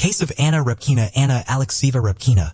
Case of Anna Repkina. Anna Alexieva Repkina,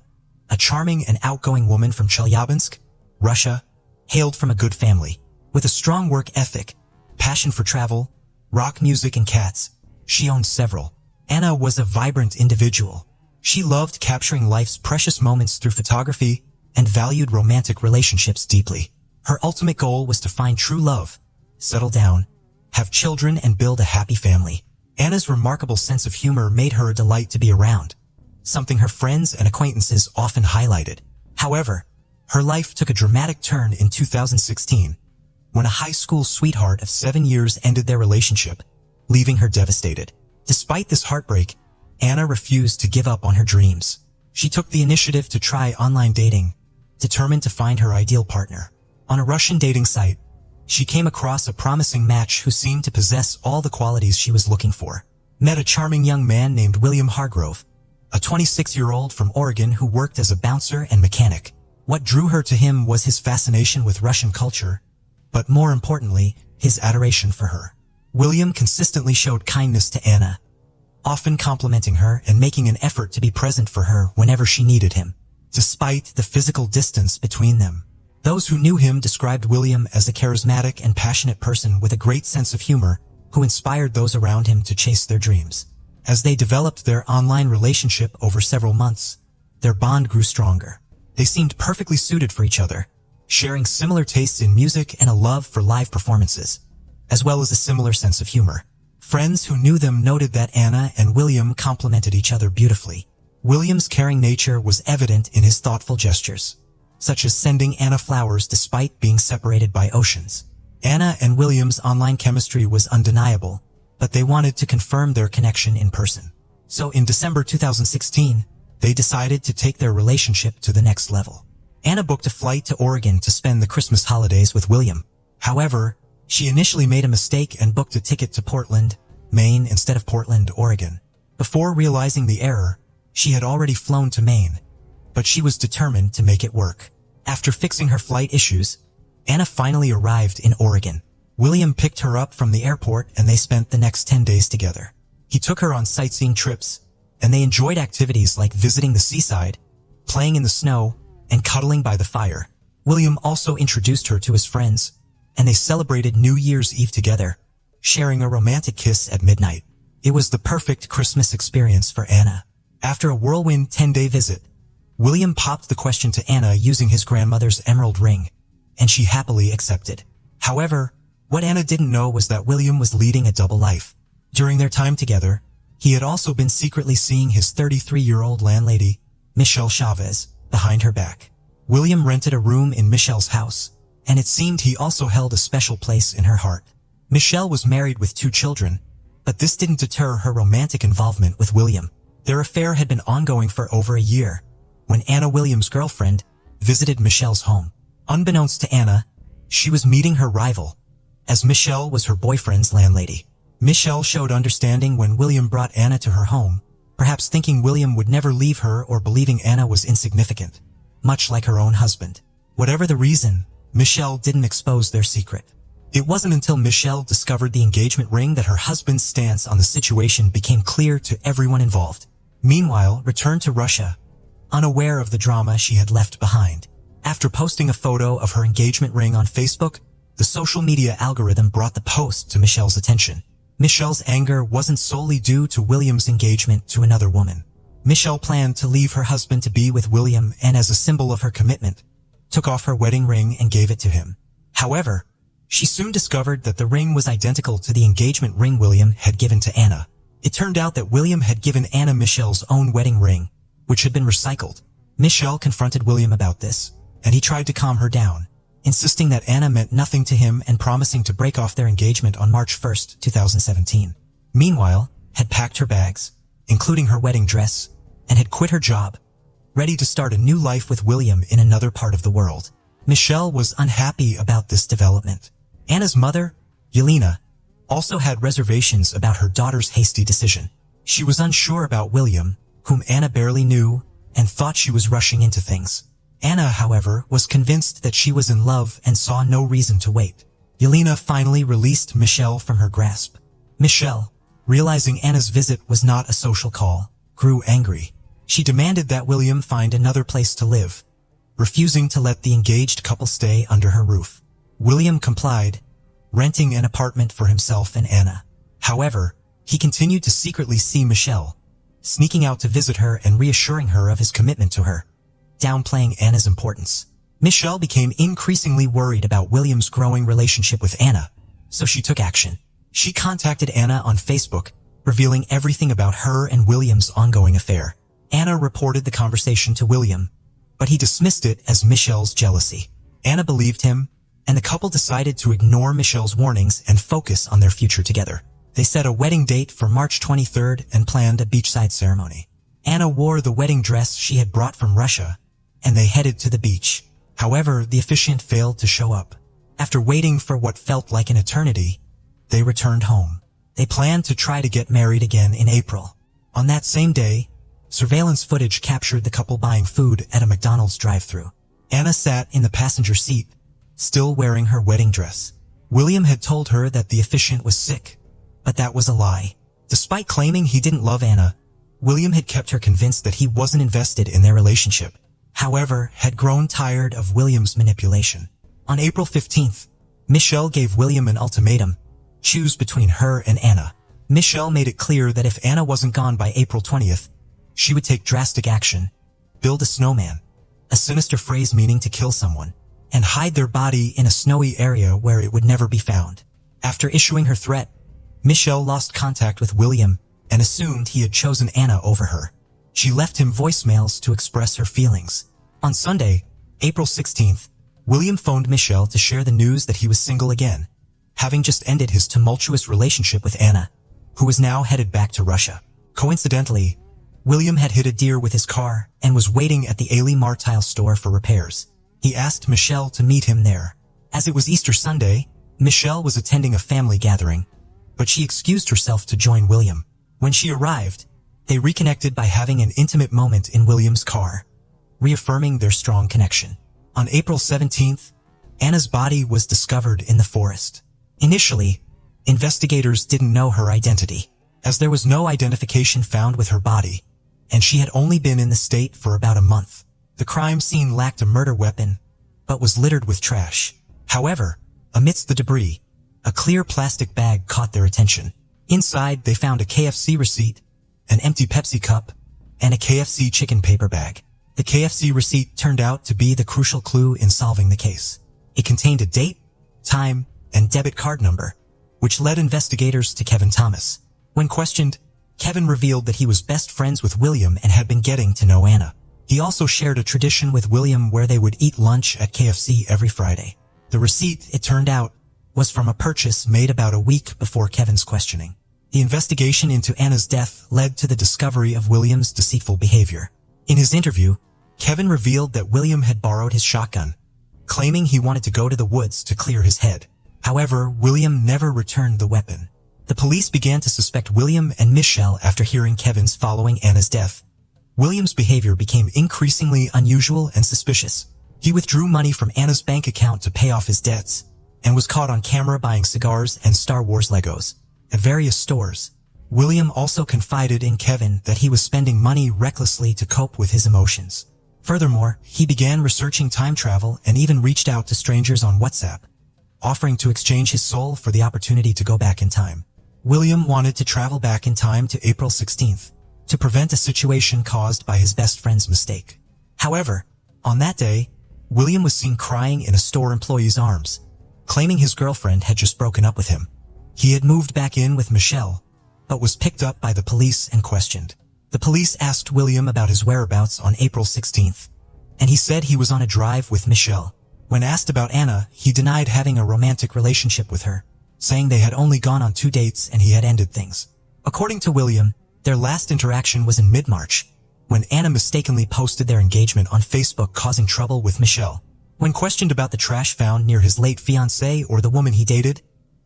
a charming and outgoing woman from Chelyabinsk, Russia, hailed from a good family. With a strong work ethic, passion for travel, rock music and cats, she owned several. Anna was a vibrant individual. She loved capturing life's precious moments through photography and valued romantic relationships deeply. Her ultimate goal was to find true love, settle down, have children and build a happy family. Anna's remarkable sense of humor made her a delight to be around, something her friends and acquaintances often highlighted. However, her life took a dramatic turn in 2016, when a high school sweetheart of 7 years ended their relationship, leaving her devastated. Despite this heartbreak, Anna refused to give up on her dreams. She took the initiative to try online dating, determined to find her ideal partner. On a Russian dating site, she came across a promising match who seemed to possess all the qualities she was looking for. Met a charming young man named William Hargrove, a 26-year-old from Oregon who worked as a bouncer and mechanic. What drew her to him was his fascination with Russian culture, but more importantly, his adoration for her. William consistently showed kindness to Anna, often complimenting her and making an effort to be present for her whenever she needed him. Despite the physical distance between them, those who knew him described William as a charismatic and passionate person with a great sense of humor who inspired those around him to chase their dreams. As they developed their online relationship over several months, their bond grew stronger. They seemed perfectly suited for each other, sharing similar tastes in music and a love for live performances, as well as a similar sense of humor. Friends who knew them noted that Anna and William complemented each other beautifully. William's caring nature was evident in his thoughtful gestures, such as sending Anna flowers despite being separated by oceans. Anna and William's online chemistry was undeniable, but they wanted to confirm their connection in person. So in December 2016, they decided to take their relationship to the next level. Anna booked a flight to Oregon to spend the Christmas holidays with William. However, she initially made a mistake and booked a ticket to Portland, Maine instead of Portland, Oregon. Before realizing the error, she had already flown to Maine, but she was determined to make it work. After fixing her flight issues, Anna finally arrived in Oregon. William picked her up from the airport and they spent the next 10 days together. He took her on sightseeing trips, and they enjoyed activities like visiting the seaside, playing in the snow, and cuddling by the fire. William also introduced her to his friends, and they celebrated New Year's Eve together, sharing a romantic kiss at midnight. It was the perfect Christmas experience for Anna. After a whirlwind 10-day visit, William popped the question to Anna using his grandmother's emerald ring, and she happily accepted. However, what Anna didn't know was that William was leading a double life. During their time together, he had also been secretly seeing his 33-year-old landlady, Michelle Chavez, behind her back. William rented a room in Michelle's house, and it seemed he also held a special place in her heart. Michelle was married with 2 children, but this didn't deter her romantic involvement with William. Their affair had been ongoing for over a year, when Anna, William's girlfriend, visited Michelle's home. Unbeknownst to Anna, she was meeting her rival, as Michelle was her boyfriend's landlady. Michelle showed understanding when William brought Anna to her home, perhaps thinking William would never leave her or believing Anna was insignificant, much like her own husband. Whatever the reason, Michelle didn't expose their secret. It wasn't until Michelle discovered the engagement ring that her husband's stance on the situation became clear to everyone involved. Meanwhile, returned to Russia, unaware of the drama she had left behind. After posting a photo of her engagement ring on Facebook, the social media algorithm brought the post to Michelle's attention. Michelle's anger wasn't solely due to William's engagement to another woman. Michelle planned to leave her husband to be with William and as a symbol of her commitment, took off her wedding ring and gave it to him. However, she soon discovered that the ring was identical to the engagement ring William had given to Anna. It turned out that William had given Anna Michelle's own wedding ring, which had been recycled. Michelle confronted William about this, and he tried to calm her down, insisting that Anna meant nothing to him and promising to break off their engagement on March 1, 2017. Meanwhile, had packed her bags, including her wedding dress, and had quit her job, ready to start a new life with William in another part of the world. Michelle was unhappy about this development. Anna's mother, Yelena, also had reservations about her daughter's hasty decision. She was unsure about William, whom Anna barely knew, and thought she was rushing into things. Anna, however, was convinced that she was in love and saw no reason to wait. Yelena finally released Michelle from her grasp. Michelle, realizing Anna's visit was not a social call, grew angry. She demanded that William find another place to live, refusing to let the engaged couple stay under her roof. William complied, renting an apartment for himself and Anna. However, he continued to secretly see Michelle, sneaking out to visit her and reassuring her of his commitment to her, downplaying Anna's importance. Michelle became increasingly worried about William's growing relationship with Anna, so she took action. She contacted Anna on Facebook, revealing everything about her and William's ongoing affair. Anna reported the conversation to William, but he dismissed it as Michelle's jealousy. Anna believed him, and the couple decided to ignore Michelle's warnings and focus on their future together. They set a wedding date for March 23rd and planned a beachside ceremony. Anna wore the wedding dress she had brought from Russia, and they headed to the beach. However, the officiant failed to show up. After waiting for what felt like an eternity, they returned home. They planned to try to get married again in April. On that same day, surveillance footage captured the couple buying food at a McDonald's drive-thru. Anna sat in the passenger seat, still wearing her wedding dress. William had told her that the officiant was sick, but that was a lie. Despite claiming he didn't love Anna, William had kept her convinced that he wasn't invested in their relationship. However, had grown tired of William's manipulation. On April 15th, Michelle gave William an ultimatum: choose between her and Anna. Michelle made it clear that if Anna wasn't gone by April 20th, she would take drastic action, build a snowman, a sinister phrase meaning to kill someone, and hide their body in a snowy area where it would never be found. After issuing her threat, Michelle lost contact with William and assumed he had chosen Anna over her. She left him voicemails to express her feelings. On Sunday, April 16th, William phoned Michelle to share the news that he was single again, having just ended his tumultuous relationship with Anna, who was now headed back to Russia. Coincidentally, William had hit a deer with his car and was waiting at the Ailey Martile store for repairs. He asked Michelle to meet him there. As it was Easter Sunday, Michelle was attending a family gathering, but she excused herself to join William. When she arrived, they reconnected by having an intimate moment in William's car, reaffirming their strong connection. On April 17th, Anna's body was discovered in the forest. Initially, investigators didn't know her identity, as there was no identification found with her body, and she had only been in the state for about a month. The crime scene lacked a murder weapon, but was littered with trash. However, amidst the debris, a clear plastic bag caught their attention. Inside, they found a KFC receipt, an empty Pepsi cup, and a KFC chicken paper bag. The KFC receipt turned out to be the crucial clue in solving the case. It contained a date, time, and debit card number, which led investigators to Kevin Thomas. When questioned, Kevin revealed that he was best friends with William and had been getting to know Anna. He also shared a tradition with William where they would eat lunch at KFC every Friday. The receipt, it turned out, was from a purchase made about a week before Kevin's questioning. The investigation into Anna's death led to the discovery of William's deceitful behavior. In his interview, Kevin revealed that William had borrowed his shotgun, claiming he wanted to go to the woods to clear his head. However, William never returned the weapon. The police began to suspect William and Michelle after hearing Kevin's following Anna's death. William's behavior became increasingly unusual and suspicious. He withdrew money from Anna's bank account to pay off his debts, and was caught on camera buying cigars and Star Wars Legos at various stores. William also confided in Kevin that he was spending money recklessly to cope with his emotions. Furthermore, he began researching time travel and even reached out to strangers on WhatsApp, offering to exchange his soul for the opportunity to go back in time. William wanted to travel back in time to April 16th to prevent a situation caused by his best friend's mistake. However, on that day, William was seen crying in a store employee's arms, claiming his girlfriend had just broken up with him. He had moved back in with Michelle, but was picked up by the police and questioned. The police asked William about his whereabouts on April 16th, and he said he was on a drive with Michelle. When asked about Anna, he denied having a romantic relationship with her, saying they had only gone on 2 dates and he had ended things. According to William, their last interaction was in mid-March, when Anna mistakenly posted their engagement on Facebook, causing trouble with Michelle. When questioned about the trash found near his late fiancée or the woman he dated,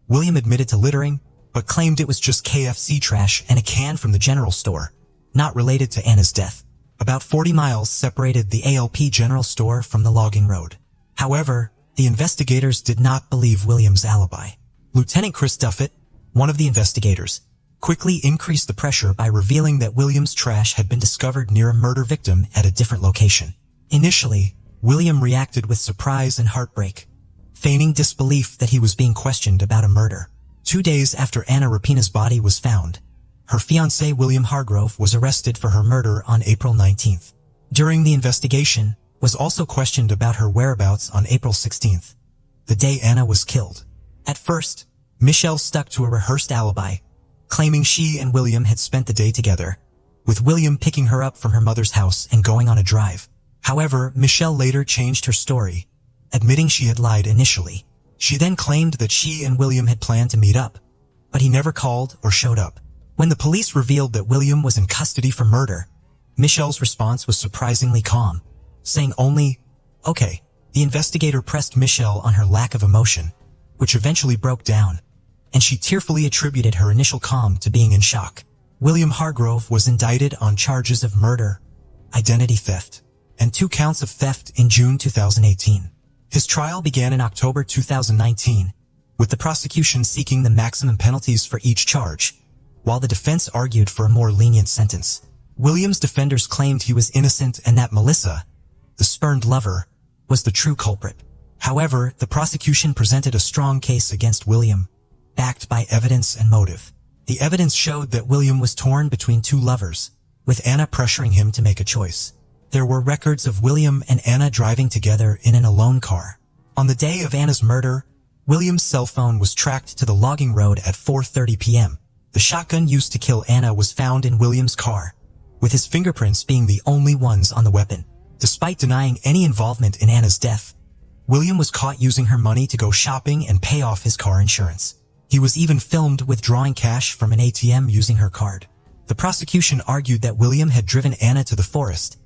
William admitted to littering, but claimed it was just KFC trash and a can from the general store, not related to Anna's death. About 40 miles separated the ALP general store from the logging road. However, the investigators did not believe William's alibi. Lieutenant Chris Duffett, one of the investigators, quickly increased the pressure by revealing that William's trash had been discovered near a murder victim at a different location. Initially, William reacted with surprise and heartbreak, feigning disbelief that he was being questioned about a murder. 2 days after Anna Rapina's body was found, her fiancé William Hargrove was arrested for her murder on April 19th. During the investigation, was also questioned about her whereabouts on April 16th, the day Anna was killed. At first, Michelle stuck to a rehearsed alibi, claiming she and William had spent the day together, with William picking her up from her mother's house and going on a drive. However, Michelle later changed her story, admitting she had lied initially. She then claimed that she and William had planned to meet up, but he never called or showed up. When the police revealed that William was in custody for murder, Michelle's response was surprisingly calm, saying only, "Okay." The investigator pressed Michelle on her lack of emotion, which eventually broke down, and she tearfully attributed her initial calm to being in shock. William Hargrove was indicted on charges of murder, identity theft, and 2 counts of theft in June 2018. His trial began in October 2019, with the prosecution seeking the maximum penalties for each charge, while the defense argued for a more lenient sentence. William's defenders claimed he was innocent and that Melissa, the spurned lover, was the true culprit. However, the prosecution presented a strong case against William, backed by evidence and motive. The evidence showed that William was torn between 2 lovers, with Anna pressuring him to make a choice. There were records of William and Anna driving together in an alone car. On the day of Anna's murder, William's cell phone was tracked to the logging road at 4:30 p.m. The shotgun used to kill Anna was found in William's car, with his fingerprints being the only ones on the weapon. Despite denying any involvement in Anna's death, William was caught using her money to go shopping and pay off his car insurance. He was even filmed withdrawing cash from an ATM using her card. The prosecution argued that William had driven Anna to the forest,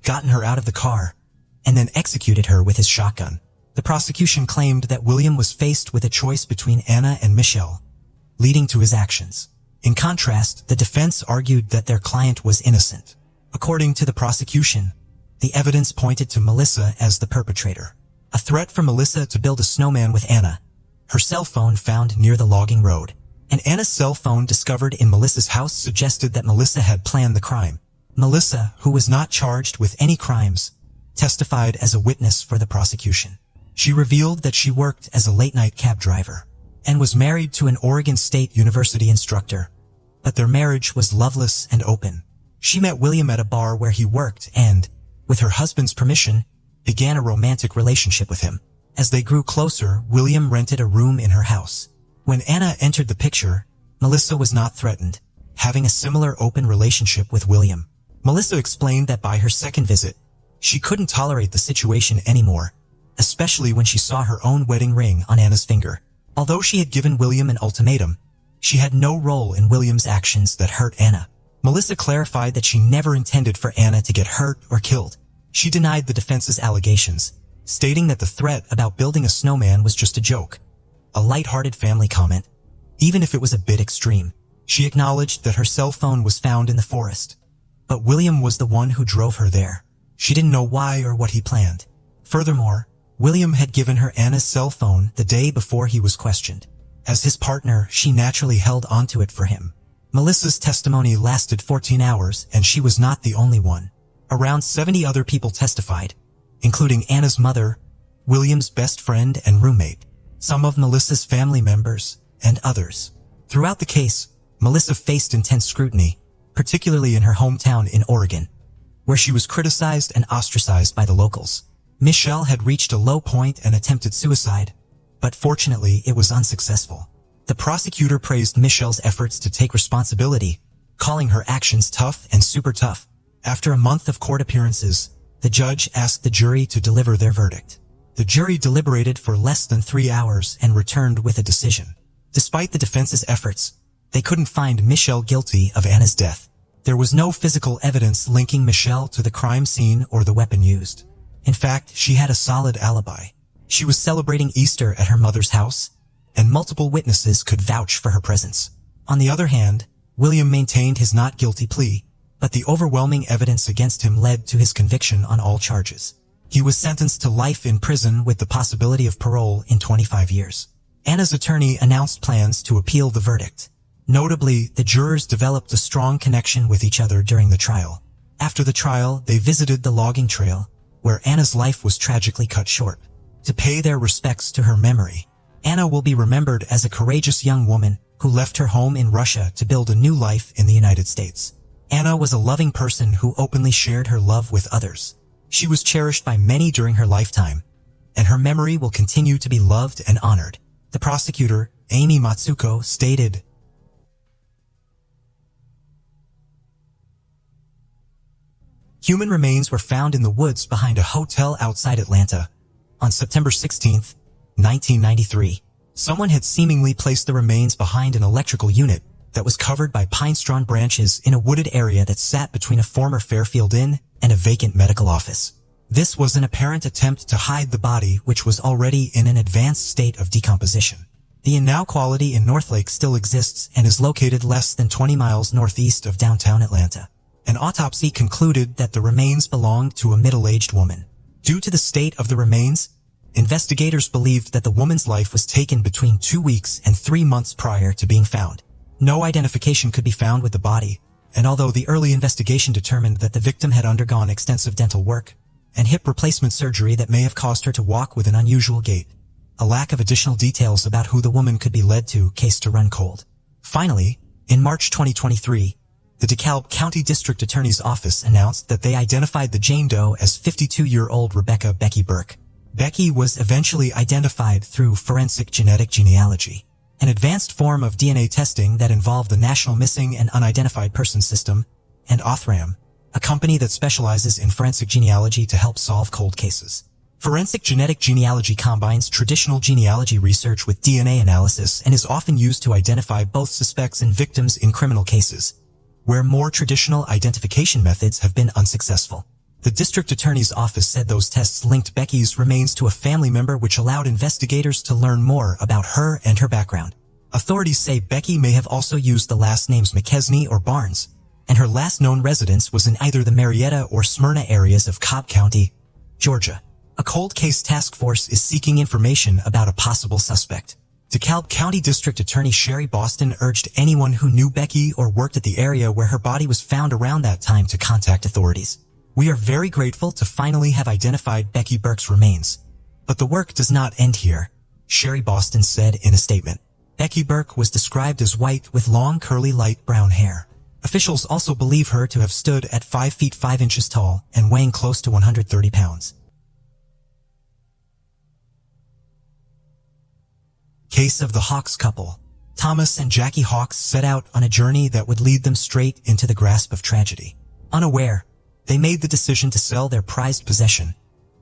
gotten her out of the car, and then executed her with his shotgun. The prosecution claimed that William was faced with a choice between Anna and Michelle, leading to his actions. In contrast, the defense argued that their client was innocent. According to the prosecution, the evidence pointed to Melissa as the perpetrator. A threat from Melissa to build a snowman with Anna, her cell phone found near the logging road, and Anna's cell phone discovered in Melissa's house suggested that Melissa had planned the crime. Melissa, who was not charged with any crimes, testified as a witness for the prosecution. She revealed that she worked as a late-night cab driver and was married to an Oregon State University instructor, but their marriage was loveless and open. She met William at a bar where he worked and, with her husband's permission, began a romantic relationship with him. As they grew closer, William rented a room in her house. When Anna entered the picture, Melissa was not threatened, having a similar open relationship with William. Melissa explained that by her second visit, she couldn't tolerate the situation anymore, especially when she saw her own wedding ring on Anna's finger. Although she had given William an ultimatum, she had no role in William's actions that hurt Anna. Melissa clarified that she never intended for Anna to get hurt or killed. She denied the defense's allegations, stating that the threat about building a snowman was just a joke, a light-hearted family comment, even if it was a bit extreme. She acknowledged that her cell phone was found in the forest, but William was the one who drove her there. She didn't know why or what he planned. Furthermore, William had given her Anna's cell phone the day before he was questioned. As his partner, she naturally held onto it for him. Melissa's testimony lasted 14 hours, and she was not the only one. Around 70 other people testified, including Anna's mother, William's best friend and roommate, some of Melissa's family members, and others. Throughout the case, Melissa faced intense scrutiny, particularly in her hometown in Oregon, where she was criticized and ostracized by the locals. Michelle had reached a low point and attempted suicide, but fortunately it was unsuccessful. The prosecutor praised Michelle's efforts to take responsibility, calling her actions tough and super tough. After a month of court appearances, the judge asked the jury to deliver their verdict. The jury deliberated for less than 3 hours and returned with a decision. Despite the defense's efforts, they couldn't find Michelle guilty of Anna's death. There was no physical evidence linking Michelle to the crime scene or the weapon used. In fact, she had a solid alibi. She was celebrating Easter at her mother's house, and multiple witnesses could vouch for her presence. On the other hand, William maintained his not guilty plea, but the overwhelming evidence against him led to his conviction on all charges. He was sentenced to life in prison with the possibility of parole in 25 years. Anna's attorney announced plans to appeal the verdict, Notably, the jurors developed a strong connection with each other during the trial. After the trial, they visited the logging trail, where Anna's life was tragically cut short, to pay their respects to her memory. Anna will be remembered as a courageous young woman who left her home in Russia to build a new life in the United States. Anna was a loving person who openly shared her love with others. She was cherished by many during her lifetime, and her memory will continue to be loved and honored. The prosecutor, Amy Matsuko, stated, "Human remains were found in the woods behind a hotel outside Atlanta on September 16, 1993. Someone had seemingly placed the remains behind an electrical unit that was covered by pine-strawn branches in a wooded area that sat between a former Fairfield Inn and a vacant medical office. This was an apparent attempt to hide the body, which was already in an advanced state of decomposition. The inn now quality in Northlake still exists and is located less than 20 miles northeast of downtown Atlanta. An autopsy concluded that the remains belonged to a middle-aged woman. Due to the state of the remains, investigators believed that the woman's life was taken between 2 weeks and 3 months prior to being found. No identification could be found with the body, and although the early investigation determined that the victim had undergone extensive dental work and hip replacement surgery that may have caused her to walk with an unusual gait, a lack of additional details about who the woman could be led to case to run cold. Finally, in March 2023, the DeKalb County District Attorney's Office announced that they identified the Jane Doe as 52-year-old Rebecca Becky Burke. Becky was eventually identified through forensic genetic genealogy, an advanced form of DNA testing that involved the National Missing and Unidentified Persons System, and Othram, a company that specializes in forensic genealogy to help solve cold cases. Forensic genetic genealogy combines traditional genealogy research with DNA analysis and is often used to identify both suspects and victims in criminal cases, where more traditional identification methods have been unsuccessful. The district attorney's office said those tests linked Becky's remains to a family member, which allowed investigators to learn more about her and her background. Authorities say Becky may have also used the last names McKesney or Barnes, and her last known residence was in either the Marietta or Smyrna areas of Cobb County, Georgia. A cold case task force is seeking information about a possible suspect. DeKalb County District Attorney Sherry Boston urged anyone who knew Becky or worked at the area where her body was found around that time to contact authorities. "We are very grateful to finally have identified Becky Burke's remains. But the work does not end here," Sherry Boston said in a statement. Becky Burke was described as white with long curly light brown hair. Officials also believe her to have stood at 5 feet 5 inches tall and weighing close to 130 pounds. Case of the Hawks couple. Thomas and Jackie Hawks set out on a journey that would lead them straight into the grasp of tragedy. Unaware, they made the decision to sell their prized possession,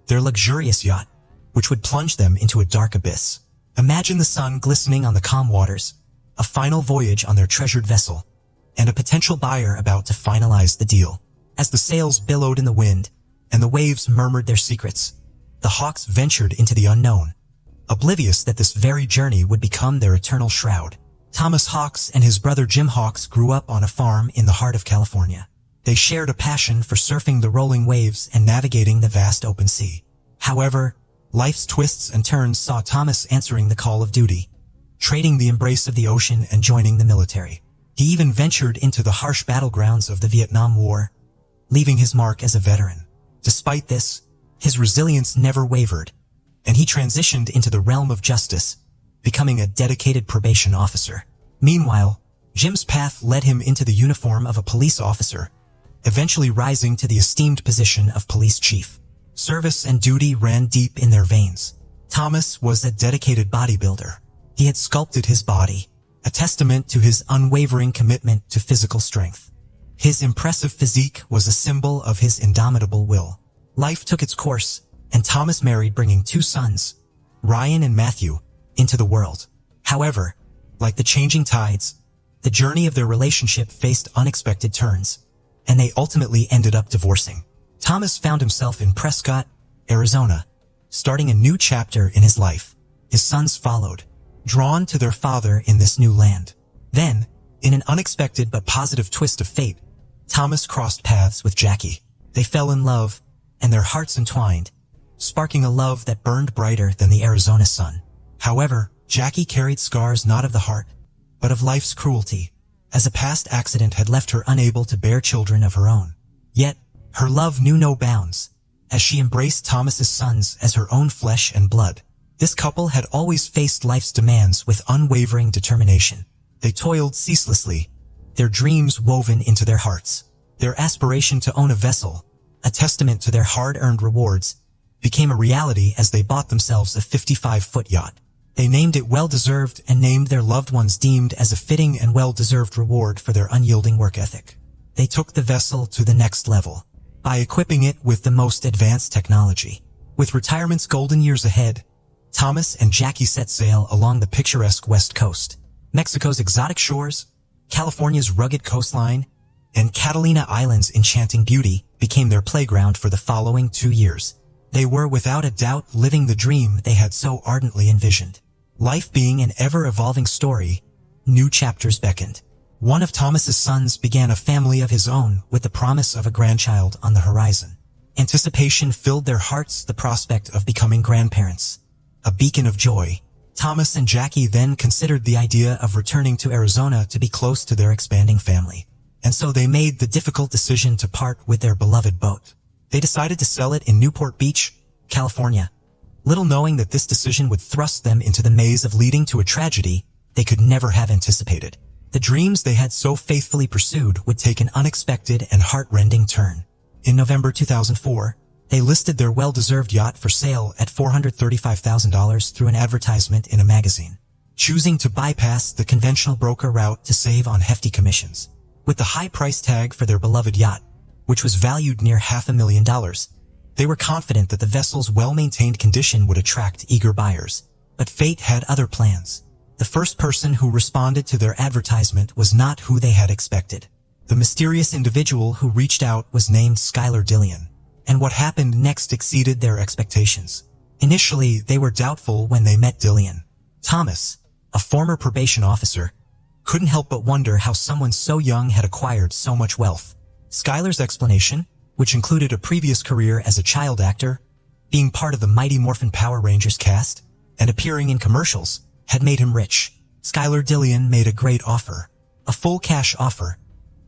their luxurious yacht, which would plunge them into a dark abyss. Imagine the sun glistening on the calm waters, a final voyage on their treasured vessel, and a potential buyer about to finalize the deal. As the sails billowed in the wind and the waves murmured their secrets, the Hawks ventured into the unknown, oblivious that this very journey would become their eternal shroud. Thomas Hawks and his brother Jim Hawks grew up on a farm in the heart of California. They shared a passion for surfing the rolling waves and navigating the vast open sea. However, life's twists and turns saw Thomas answering the call of duty, trading the embrace of the ocean and joining the military. He even ventured into the harsh battlegrounds of the Vietnam War, leaving his mark as a veteran. Despite this, his resilience never wavered, and he transitioned into the realm of justice, becoming a dedicated probation officer. Meanwhile, Jim's path led him into the uniform of a police officer, eventually rising to the esteemed position of police chief. Service and duty ran deep in their veins. Thomas was a dedicated bodybuilder. He had sculpted his body, a testament to his unwavering commitment to physical strength. His impressive physique was a symbol of his indomitable will. Life took its course, and Thomas married, bringing 2 sons, Ryan and Matthew, into the world. However, like the changing tides, the journey of their relationship faced unexpected turns, and they ultimately ended up divorcing. Thomas found himself in Prescott, Arizona, starting a new chapter in his life. His sons followed, drawn to their father in this new land. Then, in an unexpected but positive twist of fate, Thomas crossed paths with Jackie. They fell in love, and their hearts entwined, sparking a love that burned brighter than the Arizona sun. However, Jackie carried scars not of the heart, but of life's cruelty. as a past accident had left her unable to bear children of her own. Yet, her love knew no bounds, as she embraced Thomas's sons as her own flesh and blood. This couple had always faced life's demands with unwavering determination. They toiled ceaselessly, their dreams woven into their hearts. Their aspiration to own a vessel, a testament to their hard-earned rewards, became a reality as they bought themselves a 55-foot yacht. They named it Well-Deserved and named their loved ones deemed as a fitting and well-deserved reward for their unyielding work ethic. They took the vessel to the next level by equipping it with the most advanced technology. With retirement's golden years ahead, Thomas and Jackie set sail along the picturesque West Coast. Mexico's exotic shores, California's rugged coastline, and Catalina Island's enchanting beauty became their playground for the following 2 years. They were without a doubt living the dream they had so ardently envisioned. Life being an ever-evolving story, new chapters beckoned. One of Thomas's sons began a family of his own with the promise of a grandchild on the horizon. Anticipation filled their hearts, the prospect of becoming grandparents. A beacon of joy, Thomas and Jackie then considered the idea of returning to Arizona to be close to their expanding family. And so they made the difficult decision to part with their beloved boat. They decided to sell it in Newport Beach, California, little knowing that this decision would thrust them into the maze of leading to a tragedy they could never have anticipated. The dreams they had so faithfully pursued would take an unexpected and heart-rending turn. In November 2004, they listed their well-deserved yacht for sale at $435,000 through an advertisement in a magazine, choosing to bypass the conventional broker route to save on hefty commissions. With the high price tag for their beloved yacht, which was valued near $500,000, they were confident that the vessel's well-maintained condition would attract eager buyers. But fate had other plans. The first person who responded to their advertisement was not who they had expected. The mysterious individual who reached out was named Skylar Dillion, and what happened next exceeded their expectations. Initially, they were doubtful when they met Dillion. Thomas, a former probation officer, couldn't help but wonder how someone so young had acquired so much wealth. Skylar's explanation, which included a previous career as a child actor, being part of the Mighty Morphin Power Rangers cast, and appearing in commercials, had made him rich. Skylar Dillion made a great offer, a full cash offer,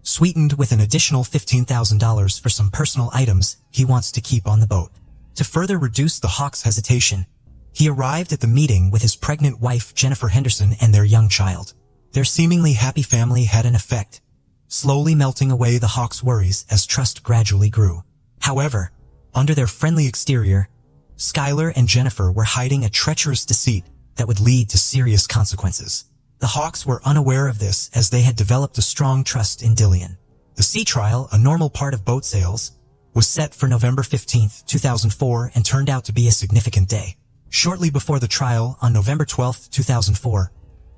sweetened with an additional $15,000 for some personal items he wants to keep on the boat. To further reduce the Hawks' hesitation, he arrived at the meeting with his pregnant wife Jennifer Henderson and their young child. Their seemingly happy family had an effect, slowly melting away the Hawks' worries as trust gradually grew. However, under their friendly exterior, Skylar and Jennifer were hiding a treacherous deceit that would lead to serious consequences. The Hawks were unaware of this as they had developed a strong trust in Dillion. The sea trial, a normal part of boat sales, was set for November 15, 2004 and turned out to be a significant day. Shortly before the trial, on November 12, 2004,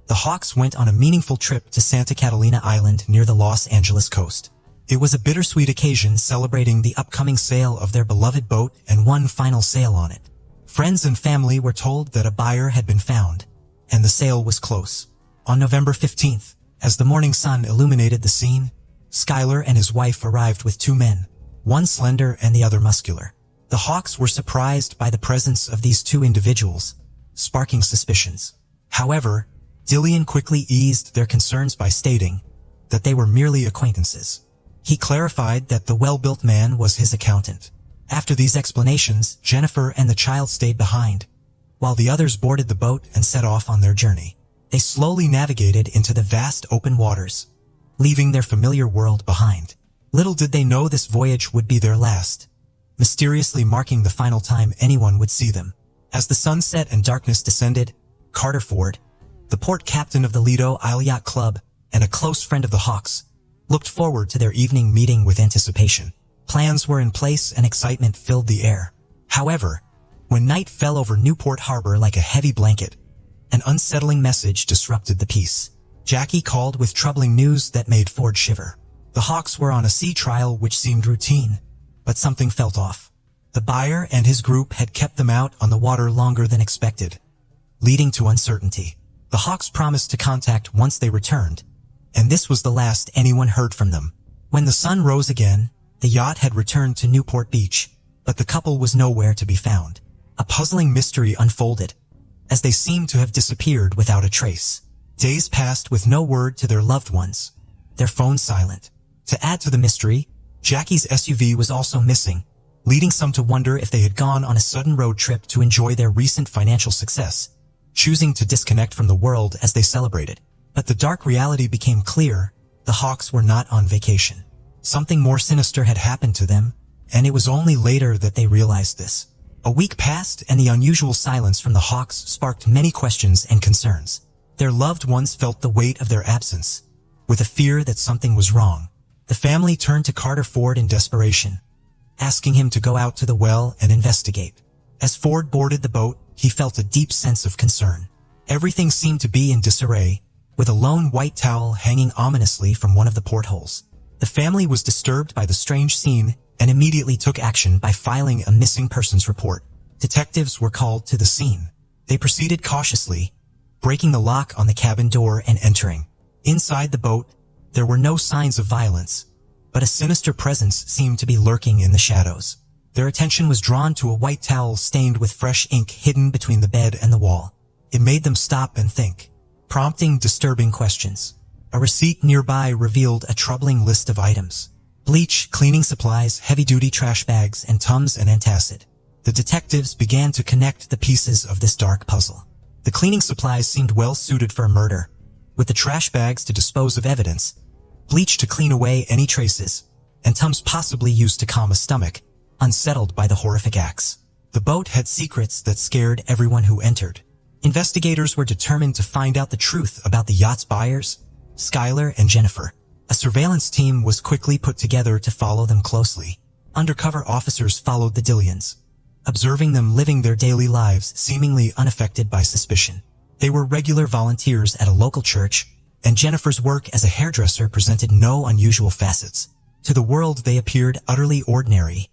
the Hawks went on a meaningful trip to Santa Catalina Island near the Los Angeles coast. It was a bittersweet occasion celebrating the upcoming sale of their beloved boat and one final sail on it. Friends and family were told that a buyer had been found, and the sale was close. On November 15th, as the morning sun illuminated the scene, Skylar and his wife arrived with 2 men, one slender and the other muscular. The Hawks were surprised by the presence of these 2 individuals, sparking suspicions. However, Dillion quickly eased their concerns by stating that they were merely acquaintances. He clarified that the well-built man was his accountant. After these explanations, Jennifer and the child stayed behind, while the others boarded the boat and set off on their journey. They slowly navigated into the vast open waters, leaving their familiar world behind. Little did they know this voyage would be their last, mysteriously marking the final time anyone would see them. As the sun set and darkness descended, Carter Ford, the port captain of the Lido Isle Yacht Club and a close friend of the Hawks, looked forward to their evening meeting with anticipation. Plans were in place and excitement filled the air. However, when night fell over Newport Harbor like a heavy blanket, an unsettling message disrupted the peace. Jackie called with troubling news that made Ford shiver. The Hawks were on a sea trial which seemed routine, but something felt off. The buyer and his group had kept them out on the water longer than expected, leading to uncertainty. The Hawks promised to contact once they returned, and this was the last anyone heard from them. When the sun rose again, the yacht had returned to Newport Beach, but the couple was nowhere to be found. A puzzling mystery unfolded, as they seemed to have disappeared without a trace. Days passed with no word to their loved ones, their phones silent. To add to the mystery, Jackie's SUV was also missing, leading some to wonder if they had gone on a sudden road trip to enjoy their recent financial success, choosing to disconnect from the world as they celebrated. But the dark reality became clear: the Hawks were not on vacation. Something more sinister had happened to them, and it was only later that they realized this. A week passed, and the unusual silence from the Hawks sparked many questions and concerns. Their loved ones felt the weight of their absence, with a fear that something was wrong. The family turned to Carter Ford in desperation, asking him to go out to the well and investigate. As Ford boarded the boat, he felt a deep sense of concern. Everything seemed to be in disarray, with a lone white towel hanging ominously from one of the portholes. The family was disturbed by the strange scene and immediately took action by filing a missing persons report. Detectives were called to the scene. They proceeded cautiously, breaking the lock on the cabin door and entering. Inside the boat, there were no signs of violence, but a sinister presence seemed to be lurking in the shadows. Their attention was drawn to a white towel stained with fresh ink hidden between the bed and the wall. It made them stop and think, prompting disturbing questions. A receipt nearby revealed a troubling list of items: bleach, cleaning supplies, heavy-duty trash bags, and Tums and antacid. The detectives began to connect the pieces of this dark puzzle. The cleaning supplies seemed well suited for a murder, with the trash bags to dispose of evidence, bleach to clean away any traces, and Tums possibly used to calm a stomach unsettled by the horrific acts. The boat had secrets that scared everyone who entered. Investigators were determined to find out the truth about the yacht's buyers, Skylar and Jennifer. A surveillance team was quickly put together to follow them closely. Undercover officers followed the Dillians, observing them living their daily lives seemingly unaffected by suspicion. They were regular volunteers at a local church, and Jennifer's work as a hairdresser presented no unusual facets. To the world they appeared utterly ordinary,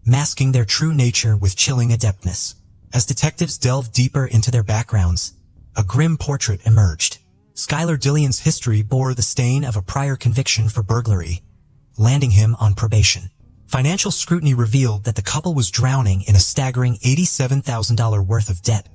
masking their true nature with chilling adeptness. As detectives delved deeper into their backgrounds, a grim portrait emerged. Skylar Dillian's history bore the stain of a prior conviction for burglary, landing him on probation. Financial scrutiny revealed that the couple was drowning in a staggering $87,000 worth of debt,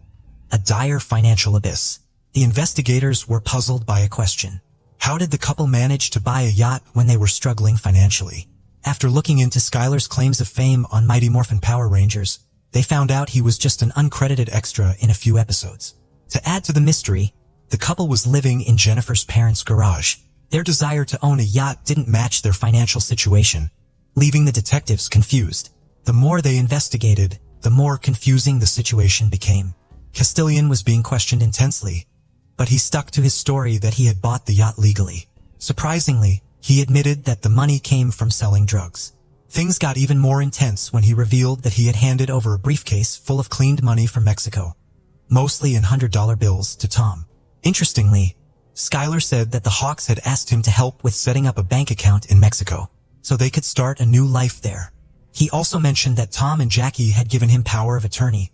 a dire financial abyss. The investigators were puzzled by a question: how did the couple manage to buy a yacht when they were struggling financially? After looking into Skylar's claims of fame on Mighty Morphin Power Rangers, they found out he was just an uncredited extra in a few episodes. To add to the mystery, the couple was living in Jennifer's parents' garage. Their desire to own a yacht didn't match their financial situation, leaving the detectives confused. The more they investigated, the more confusing the situation became. Castilian was being questioned intensely, but he stuck to his story that he had bought the yacht legally. Surprisingly, he admitted that the money came from selling drugs. Things got even more intense when he revealed that he had handed over a briefcase full of cleaned money from Mexico, mostly in $100 bills, to Tom. Interestingly, Skylar said that the Hawks had asked him to help with setting up a bank account in Mexico, so they could start a new life there. He also mentioned that Tom and Jackie had given him power of attorney,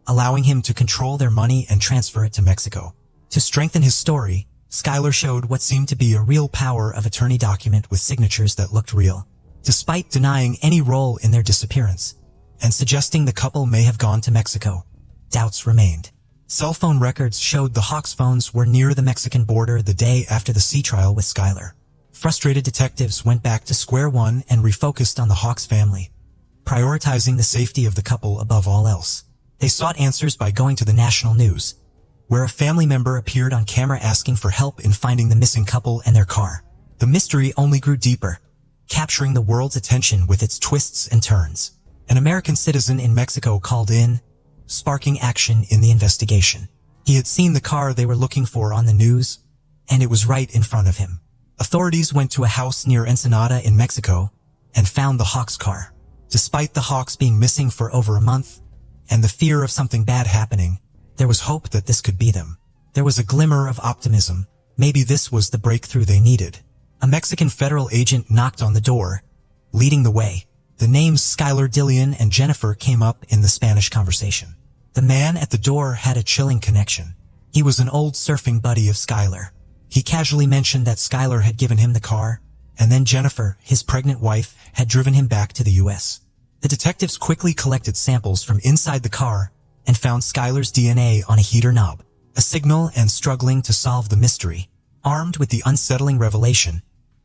allowing him to control their money and transfer it to Mexico. To strengthen his story, Skylar showed what seemed to be a real power of attorney document with signatures that looked real. Despite denying any role in their disappearance, and suggesting the couple may have gone to Mexico, doubts remained. Cell phone records showed the Hawks' phones were near the Mexican border the day after the sea trial with Skylar. Frustrated detectives went back to square one and refocused on the Hawks family, prioritizing the safety of the couple above all else. They sought answers by going to the national news, where a family member appeared on camera asking for help in finding the missing couple and their car. The mystery only grew deeper, capturing the world's attention with its twists and turns. An American citizen in Mexico called in, sparking action in the investigation. He had seen the car they were looking for on the news, and it was right in front of him. Authorities went to a house near Ensenada in Mexico and found the Hawks' car. Despite the Hawks being missing for over a month, and the fear of something bad happening, there was hope that this could be them. There was a glimmer of optimism. Maybe this was the breakthrough they needed. A Mexican federal agent knocked on the door, leading the way. The names Skylar Dillian and Jennifer came up in the Spanish conversation. The man at the door had a chilling connection. He was an old surfing buddy of Skylar. He casually mentioned that Skylar had given him the car, and then Jennifer, his pregnant wife, had driven him back to the U.S. The detectives quickly collected samples from inside the car and found Skylar's DNA on a heater knob, a signal and struggling to solve the mystery. Armed with the unsettling revelation,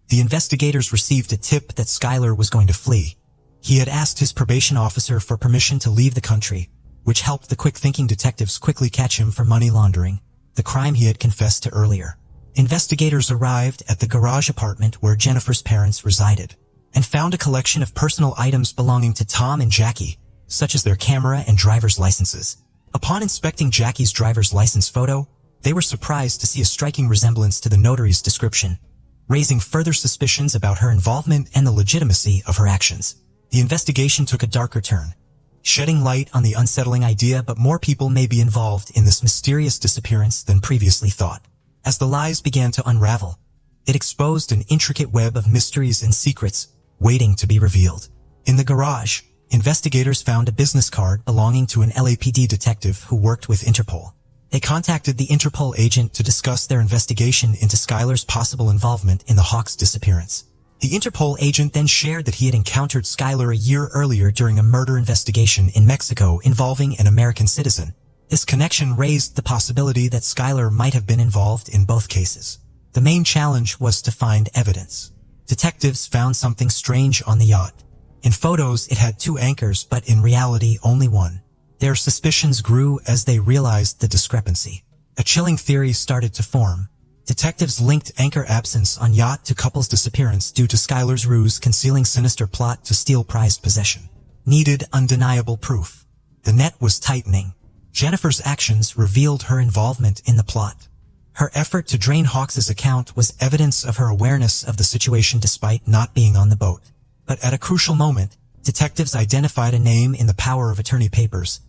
The investigators received a tip that Skylar was going to flee. He had asked his probation officer for permission to leave the country, which helped the quick-thinking detectives quickly catch him for money laundering, the crime he had confessed to earlier. Investigators arrived at the garage apartment where Jennifer's parents resided, and found a collection of personal items belonging to Tom and Jackie, such as their camera and driver's licenses. Upon inspecting Jackie's driver's license photo, they were surprised to see a striking resemblance to the notary's description, raising further suspicions about her involvement and the legitimacy of her actions. The investigation took a darker turn, shedding light on the unsettling idea that more people may be involved in this mysterious disappearance than previously thought. As the lies began to unravel, it exposed an intricate web of mysteries and secrets waiting to be revealed. In the garage, investigators found a business card belonging to an LAPD detective who worked with Interpol. They contacted the Interpol agent to discuss their investigation into Skylar's possible involvement in the Hawks' disappearance. The Interpol agent then shared that he had encountered Skylar a year earlier during a murder investigation in Mexico involving an American citizen. This connection raised the possibility that Skylar might have been involved in both cases. The main challenge was to find evidence. Detectives found something strange on the yacht. In photos, it had 2 anchors, but in reality, only one. Their suspicions grew as they realized the discrepancy. A chilling theory started to form. Detectives linked anchor absence on yacht to couple's disappearance due to Skylar's ruse concealing sinister plot to steal prized possession. Needed undeniable proof. The net was tightening. Jennifer's actions revealed her involvement in the plot. Her effort to drain Hawks' account was evidence of her awareness of the situation despite not being on the boat. But at a crucial moment, detectives identified a name in the power of attorney papers,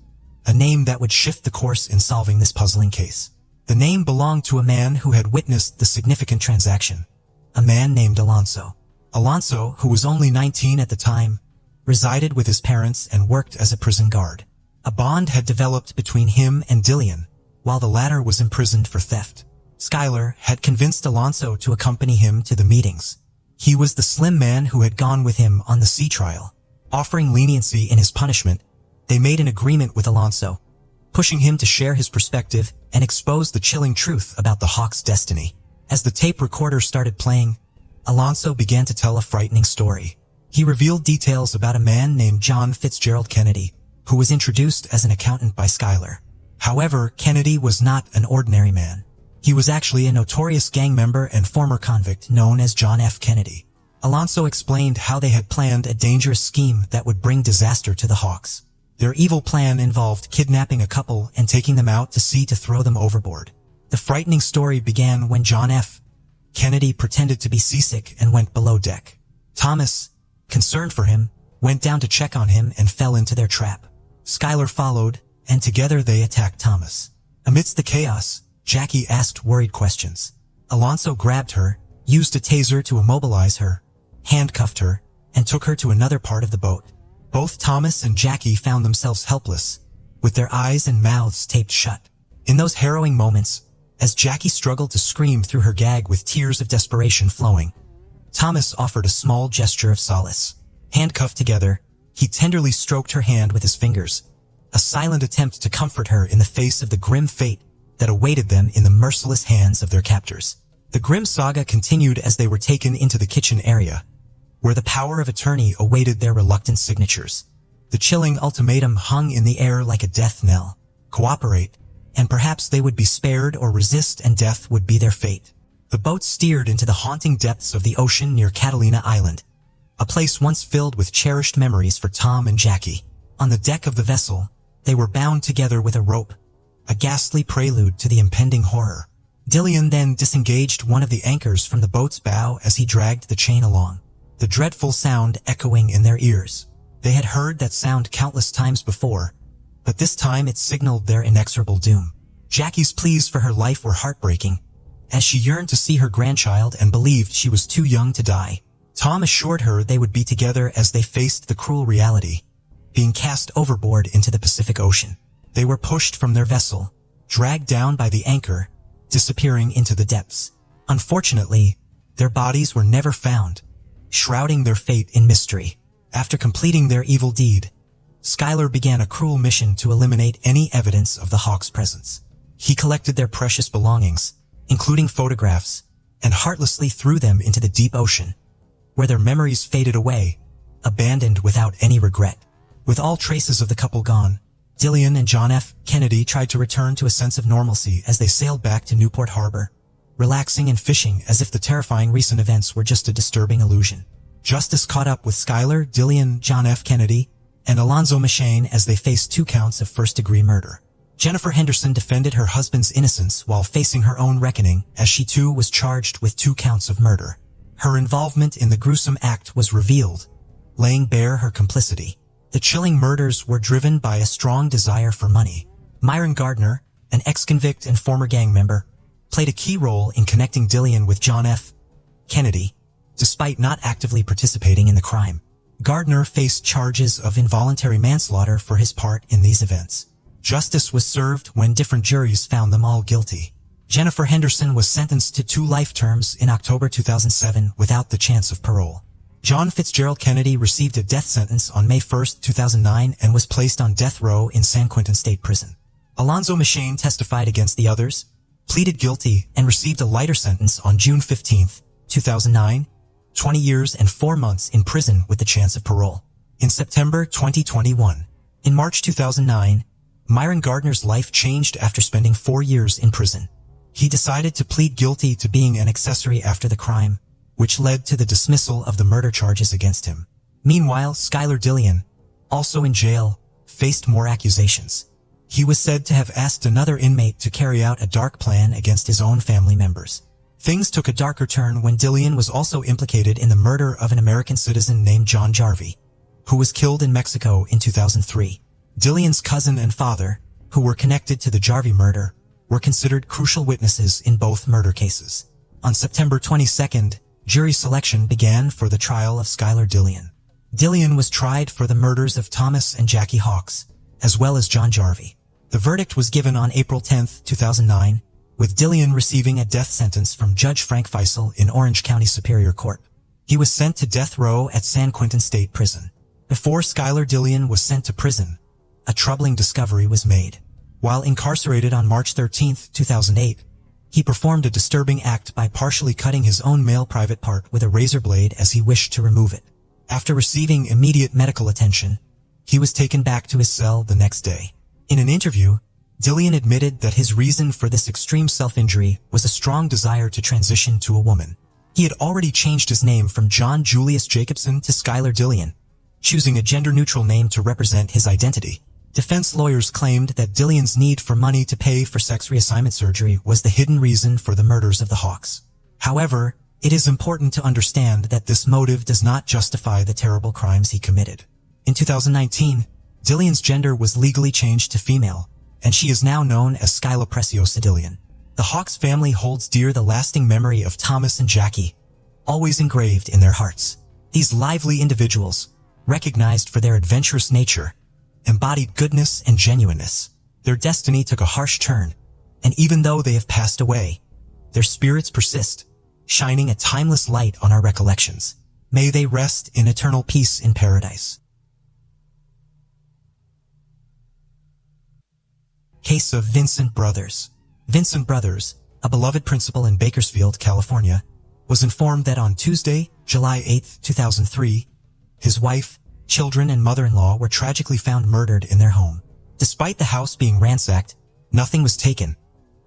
a name that would shift the course in solving this puzzling case. The name belonged to a man who had witnessed the significant transaction, a man named Alonso. Alonso, who was only 19 at the time, resided with his parents and worked as a prison guard. A bond had developed between him and Dillian, while the latter was imprisoned for theft. Skylar had convinced Alonso to accompany him to the meetings. He was the slim man who had gone with him on the sea trial. Offering leniency in his punishment, they made an agreement with Alonso, pushing him to share his perspective and expose the chilling truth about the Hawks' destiny. As the tape recorder started playing, Alonso began to tell a frightening story. He revealed details about a man named John Fitzgerald Kennedy, who was introduced as an accountant by Skylar. However, Kennedy was not an ordinary man. He was actually a notorious gang member and former convict known as John F. Kennedy. Alonso explained how they had planned a dangerous scheme that would bring disaster to the Hawks. Their evil plan involved kidnapping a couple and taking them out to sea to throw them overboard. The frightening story began when John F. Kennedy pretended to be seasick and went below deck. Thomas, concerned for him, went down to check on him and fell into their trap. Skylar followed, and together they attacked Thomas. Amidst the chaos, Jackie asked worried questions. Alonso grabbed her, used a taser to immobilize her, handcuffed her, and took her to another part of the boat. Both Thomas and Jackie found themselves helpless, with their eyes and mouths taped shut. In those harrowing moments, as Jackie struggled to scream through her gag with tears of desperation flowing, Thomas offered a small gesture of solace. Handcuffed together, he tenderly stroked her hand with his fingers, a silent attempt to comfort her in the face of the grim fate that awaited them in the merciless hands of their captors. The grim saga continued as they were taken into the kitchen area, where the power of attorney awaited their reluctant signatures. The chilling ultimatum hung in the air like a death knell. Cooperate, and perhaps they would be spared, or resist and death would be their fate. The boat steered into the haunting depths of the ocean near Catalina Island, a place once filled with cherished memories for Tom and Jackie. On the deck of the vessel, they were bound together with a rope, a ghastly prelude to the impending horror. Dillian then disengaged one of the anchors from the boat's bow as he dragged the chain along, the dreadful sound echoing in their ears. They had heard that sound countless times before, but this time it signaled their inexorable doom. Jackie's pleas for her life were heartbreaking, as she yearned to see her grandchild and believed she was too young to die. Tom assured her they would be together as they faced the cruel reality, being cast overboard into the Pacific Ocean. They were pushed from their vessel, dragged down by the anchor, disappearing into the depths. Unfortunately, their bodies were never found, shrouding their fate in mystery. After completing their evil deed, Skylar began a cruel mission to eliminate any evidence of the Hawks' presence. He collected their precious belongings, including photographs, and heartlessly threw them into the deep ocean, where their memories faded away, abandoned without any regret. With all traces of the couple gone, Dillian and John F. Kennedy tried to return to a sense of normalcy as they sailed back to Newport Harbor, relaxing and fishing as if the terrifying recent events were just a disturbing illusion. Justice caught up with Skylar, Dillian, John F. Kennedy, and Alonzo Machane as they faced 2 counts of first-degree murder. Jennifer Henderson defended her husband's innocence while facing her own reckoning, as she too was charged with 2 counts of murder. Her involvement in the gruesome act was revealed, laying bare her complicity. The chilling murders were driven by a strong desire for money. Myron Gardner, an ex-convict and former gang member, played a key role in connecting Dillian with John F. Kennedy, despite not actively participating in the crime. Gardner faced charges of involuntary manslaughter for his part in these events. Justice was served when different juries found them all guilty. Jennifer Henderson was sentenced to 2 life terms in October 2007 without the chance of parole. John Fitzgerald Kennedy received a death sentence on May 1, 2009 and was placed on death row in San Quentin State Prison. Alonzo Machane testified against the others, pleaded guilty, and received a lighter sentence on June 15, 2009, 20 years and 4 months in prison with the chance of parole. In September 2021, in March 2009, Myron Gardner's life changed after spending 4 years in prison. He decided to plead guilty to being an accessory after the crime, which led to the dismissal of the murder charges against him. Meanwhile, Skylar Dillian, also in jail, faced more accusations. He was said to have asked another inmate to carry out a dark plan against his own family members. Things took a darker turn when Dillian was also implicated in the murder of an American citizen named John Jarvie, who was killed in Mexico in 2003. Dillian's cousin and father, who were connected to the Jarvie murder, were considered crucial witnesses in both murder cases. On September 22nd, jury selection began for the trial of Skylar Dillian. Dillian was tried for the murders of Thomas and Jackie Hawks, as well as John Jarvie. The verdict was given on April 10, 2009, with Dillian receiving a death sentence from Judge Frank Feisel in Orange County Superior Court. He was sent to death row at San Quentin State Prison. Before Skylar Dillian was sent to prison, a troubling discovery was made. While incarcerated on March 13, 2008, he performed a disturbing act by partially cutting his own male private part with a razor blade as he wished to remove it. After receiving immediate medical attention, he was taken back to his cell the next day. In an interview, Dillian admitted that his reason for this extreme self-injury was a strong desire to transition to a woman. He had already changed his name from John Julius Jacobson to Skylar Dillian, choosing a gender-neutral name to represent his identity. Defense lawyers claimed that Dillian's need for money to pay for sex reassignment surgery was the hidden reason for the murders of the Hawks. However, it is important to understand that this motive does not justify the terrible crimes he committed. In 2019, Dillian's gender was legally changed to female, and she is now known as Skyla Preciosa Dillian. The Hawks family holds dear the lasting memory of Thomas and Jackie, always engraved in their hearts. These lively individuals, recognized for their adventurous nature, embodied goodness and genuineness. Their destiny took a harsh turn, and even though they have passed away, their spirits persist, shining a timeless light on our recollections. May they rest in eternal peace in paradise. Case of Vincent Brothers. Vincent Brothers, a beloved principal in Bakersfield, California, was informed that on Tuesday, July 8, 2003, his wife, children, and mother-in-law were tragically found murdered in their home. Despite the house being ransacked, nothing was taken,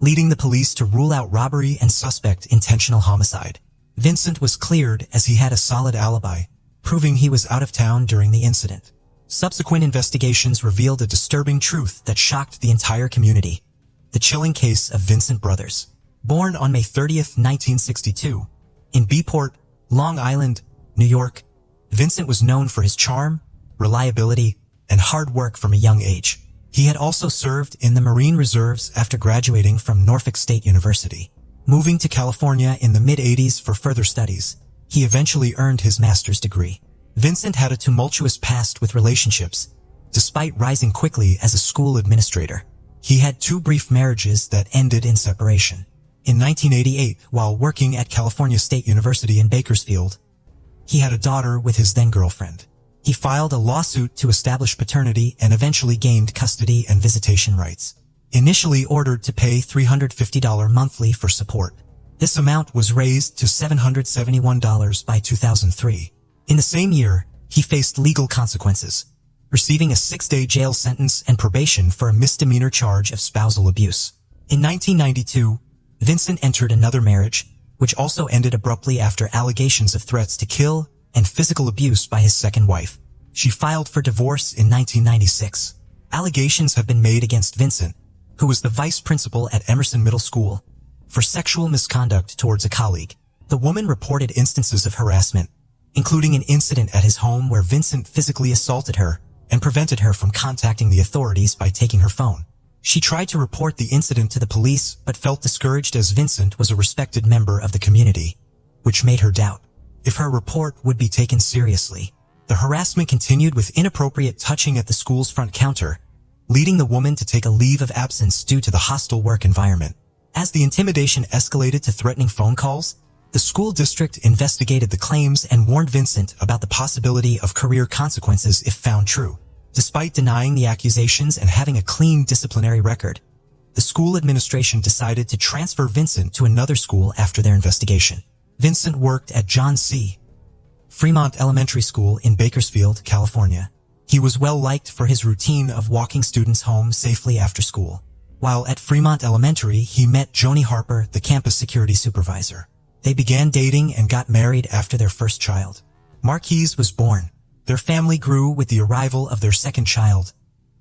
leading the police to rule out robbery and suspect intentional homicide. Vincent was cleared as he had a solid alibi, proving he was out of town during the incident. Subsequent investigations revealed a disturbing truth that shocked the entire community: the chilling case of Vincent Brothers. Born on May 30, 1962, in Beeport, Long Island, New York, Vincent was known for his charm, reliability, and hard work from a young age. He had also served in the Marine Reserves after graduating from Norfolk State University. Moving to California in the mid-80s for further studies, he eventually earned his master's degree. Vincent had a tumultuous past with relationships, despite rising quickly as a school administrator. He had 2 brief marriages that ended in separation. In 1988, while working at California State University in Bakersfield, he had a daughter with his then-girlfriend. He filed a lawsuit to establish paternity and eventually gained custody and visitation rights. Initially ordered to pay $350 monthly for support, This amount was raised to $771 by 2003. In the same year, he faced legal consequences, receiving a 6-day jail sentence and probation for a misdemeanor charge of spousal abuse. In 1992, Vincent entered another marriage, which also ended abruptly after allegations of threats to kill and physical abuse by his second wife. She filed for divorce in 1996. Allegations have been made against Vincent, who was the vice principal at Emerson Middle School, for sexual misconduct towards a colleague. The woman reported instances of harassment, including an incident at his home where Vincent physically assaulted her and prevented her from contacting the authorities by taking her phone. She tried to report the incident to the police but felt discouraged as Vincent was a respected member of the community, which made her doubt if her report would be taken seriously. The harassment continued with inappropriate touching at the school's front counter, leading the woman to take a leave of absence due to the hostile work environment. As the intimidation escalated to threatening phone calls, the school district investigated the claims and warned Vincent about the possibility of career consequences if found true. Despite denying the accusations and having a clean disciplinary record, the school administration decided to transfer Vincent to another school after their investigation. Vincent worked at John C. Fremont Elementary School in Bakersfield, California. He was well liked for his routine of walking students home safely after school. While at Fremont Elementary, he met Joni Harper, the campus security supervisor. They began dating and got married after their first child. Marquise was born. Their family grew with the arrival of their second child,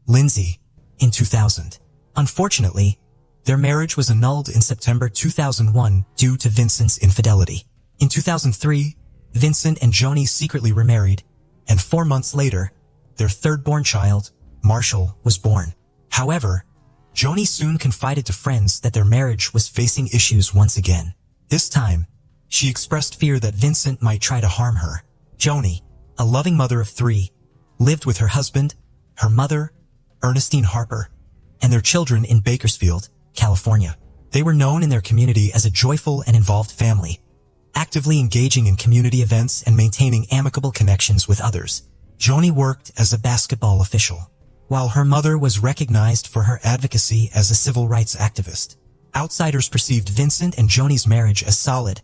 Lindsay, in 2000. Unfortunately, their marriage was annulled in September 2001 due to Vincent's infidelity. In 2003, Vincent and Joni secretly remarried, and 4 months later, their third-born child, Marshall, was born. However, Joni soon confided to friends that their marriage was facing issues once again. This time, she expressed fear that Vincent might try to harm her. Joni, a loving mother of 3, lived with her husband, her mother, Ernestine Harper, and their children in Bakersfield, California. They were known in their community as a joyful and involved family, actively engaging in community events and maintaining amicable connections with others. Joni worked as a basketball official, while her mother was recognized for her advocacy as a civil rights activist. Outsiders perceived Vincent and Joni's marriage as solid,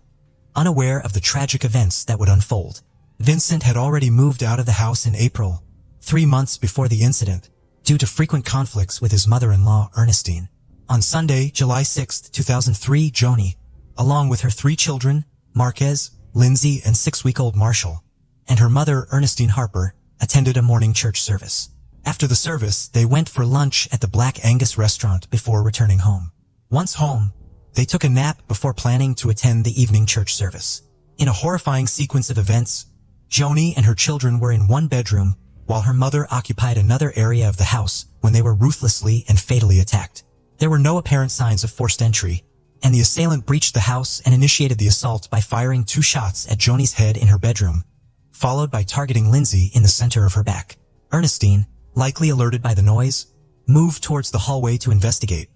unaware of the tragic events that would unfold. Vincent had already moved out of the house in April, 3 months before the incident, due to frequent conflicts with his mother-in-law, Ernestine. On Sunday, July 6, 2003, Joni, along with her 3 children, Marquez, Lindsay, and 6-week-old Marshall, and her mother, Ernestine Harper, attended a morning church service. After the service, they went for lunch at the Black Angus restaurant before returning home. Once home, they took a nap before planning to attend the evening church service. In a horrifying sequence of events, Joni and her children were in one bedroom, while her mother occupied another area of the house when they were ruthlessly and fatally attacked. There were no apparent signs of forced entry, and the assailant breached the house and initiated the assault by firing 2 shots at Joni's head in her bedroom, followed by targeting Lindsay in the center of her back. Ernestine, likely alerted by the noise, moved towards the hallway to investigate,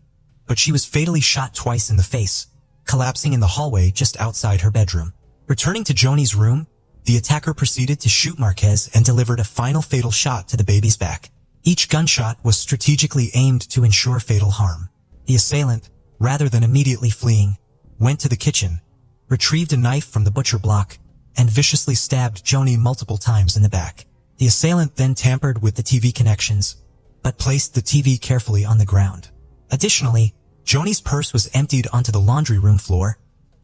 but she was fatally shot twice in the face, collapsing in the hallway just outside her bedroom. Returning to Joni's room, the attacker proceeded to shoot Marquez and delivered a final fatal shot to the baby's back. Each gunshot was strategically aimed to ensure fatal harm. The assailant, rather than immediately fleeing, went to the kitchen, retrieved a knife from the butcher block, and viciously stabbed Joni multiple times in the back. The assailant then tampered with the TV connections, but placed the TV carefully on the ground. Additionally, Joni's purse was emptied onto the laundry room floor,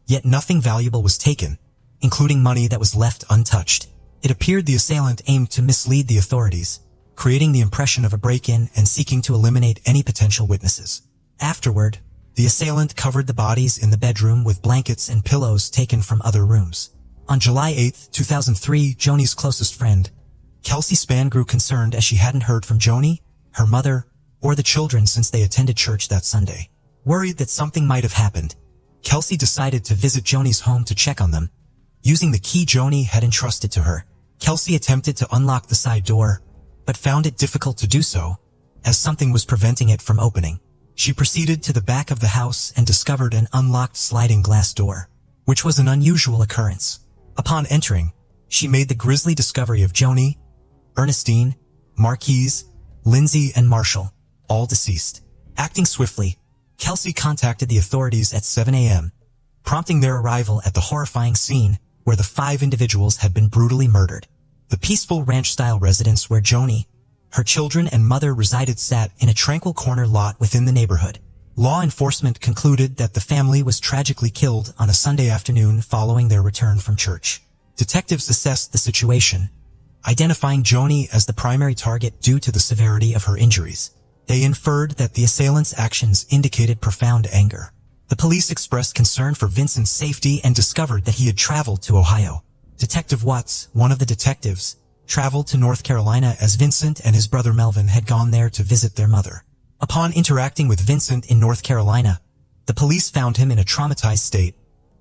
yet nothing valuable was taken, including money that was left untouched. It appeared the assailant aimed to mislead the authorities, creating the impression of a break-in and seeking to eliminate any potential witnesses. Afterward, the assailant covered the bodies in the bedroom with blankets and pillows taken from other rooms. On July 8, 2003, Joni's closest friend, Kelsey Spann, grew concerned as she hadn't heard from Joni, her mother, or the children since they attended church that Sunday. Worried that something might have happened, Kelsey decided to visit Joni's home to check on them. Using the key Joni had entrusted to her, Kelsey attempted to unlock the side door, but found it difficult to do so, as something was preventing it from opening. She proceeded to the back of the house and discovered an unlocked sliding glass door, which was an unusual occurrence. Upon entering, she made the grisly discovery of Joni, Ernestine, Marquise, Lindsay, and Marshall, all deceased. Acting swiftly, Kelsey contacted the authorities at 7 a.m., prompting their arrival at the horrifying scene where the 5 individuals had been brutally murdered. The peaceful ranch-style residence where Joni, her children and mother resided sat in a tranquil corner lot within the neighborhood. Law enforcement concluded that the family was tragically killed on a Sunday afternoon following their return from church. Detectives assessed the situation, identifying Joni as the primary target due to the severity of her injuries. They inferred that the assailants' actions indicated profound anger. The police expressed concern for Vincent's safety and discovered that he had traveled to Ohio. Detective Watts, one of the detectives, traveled to North Carolina as Vincent and his brother Melvin had gone there to visit their mother. Upon interacting with Vincent in North Carolina, the police found him in a traumatized state,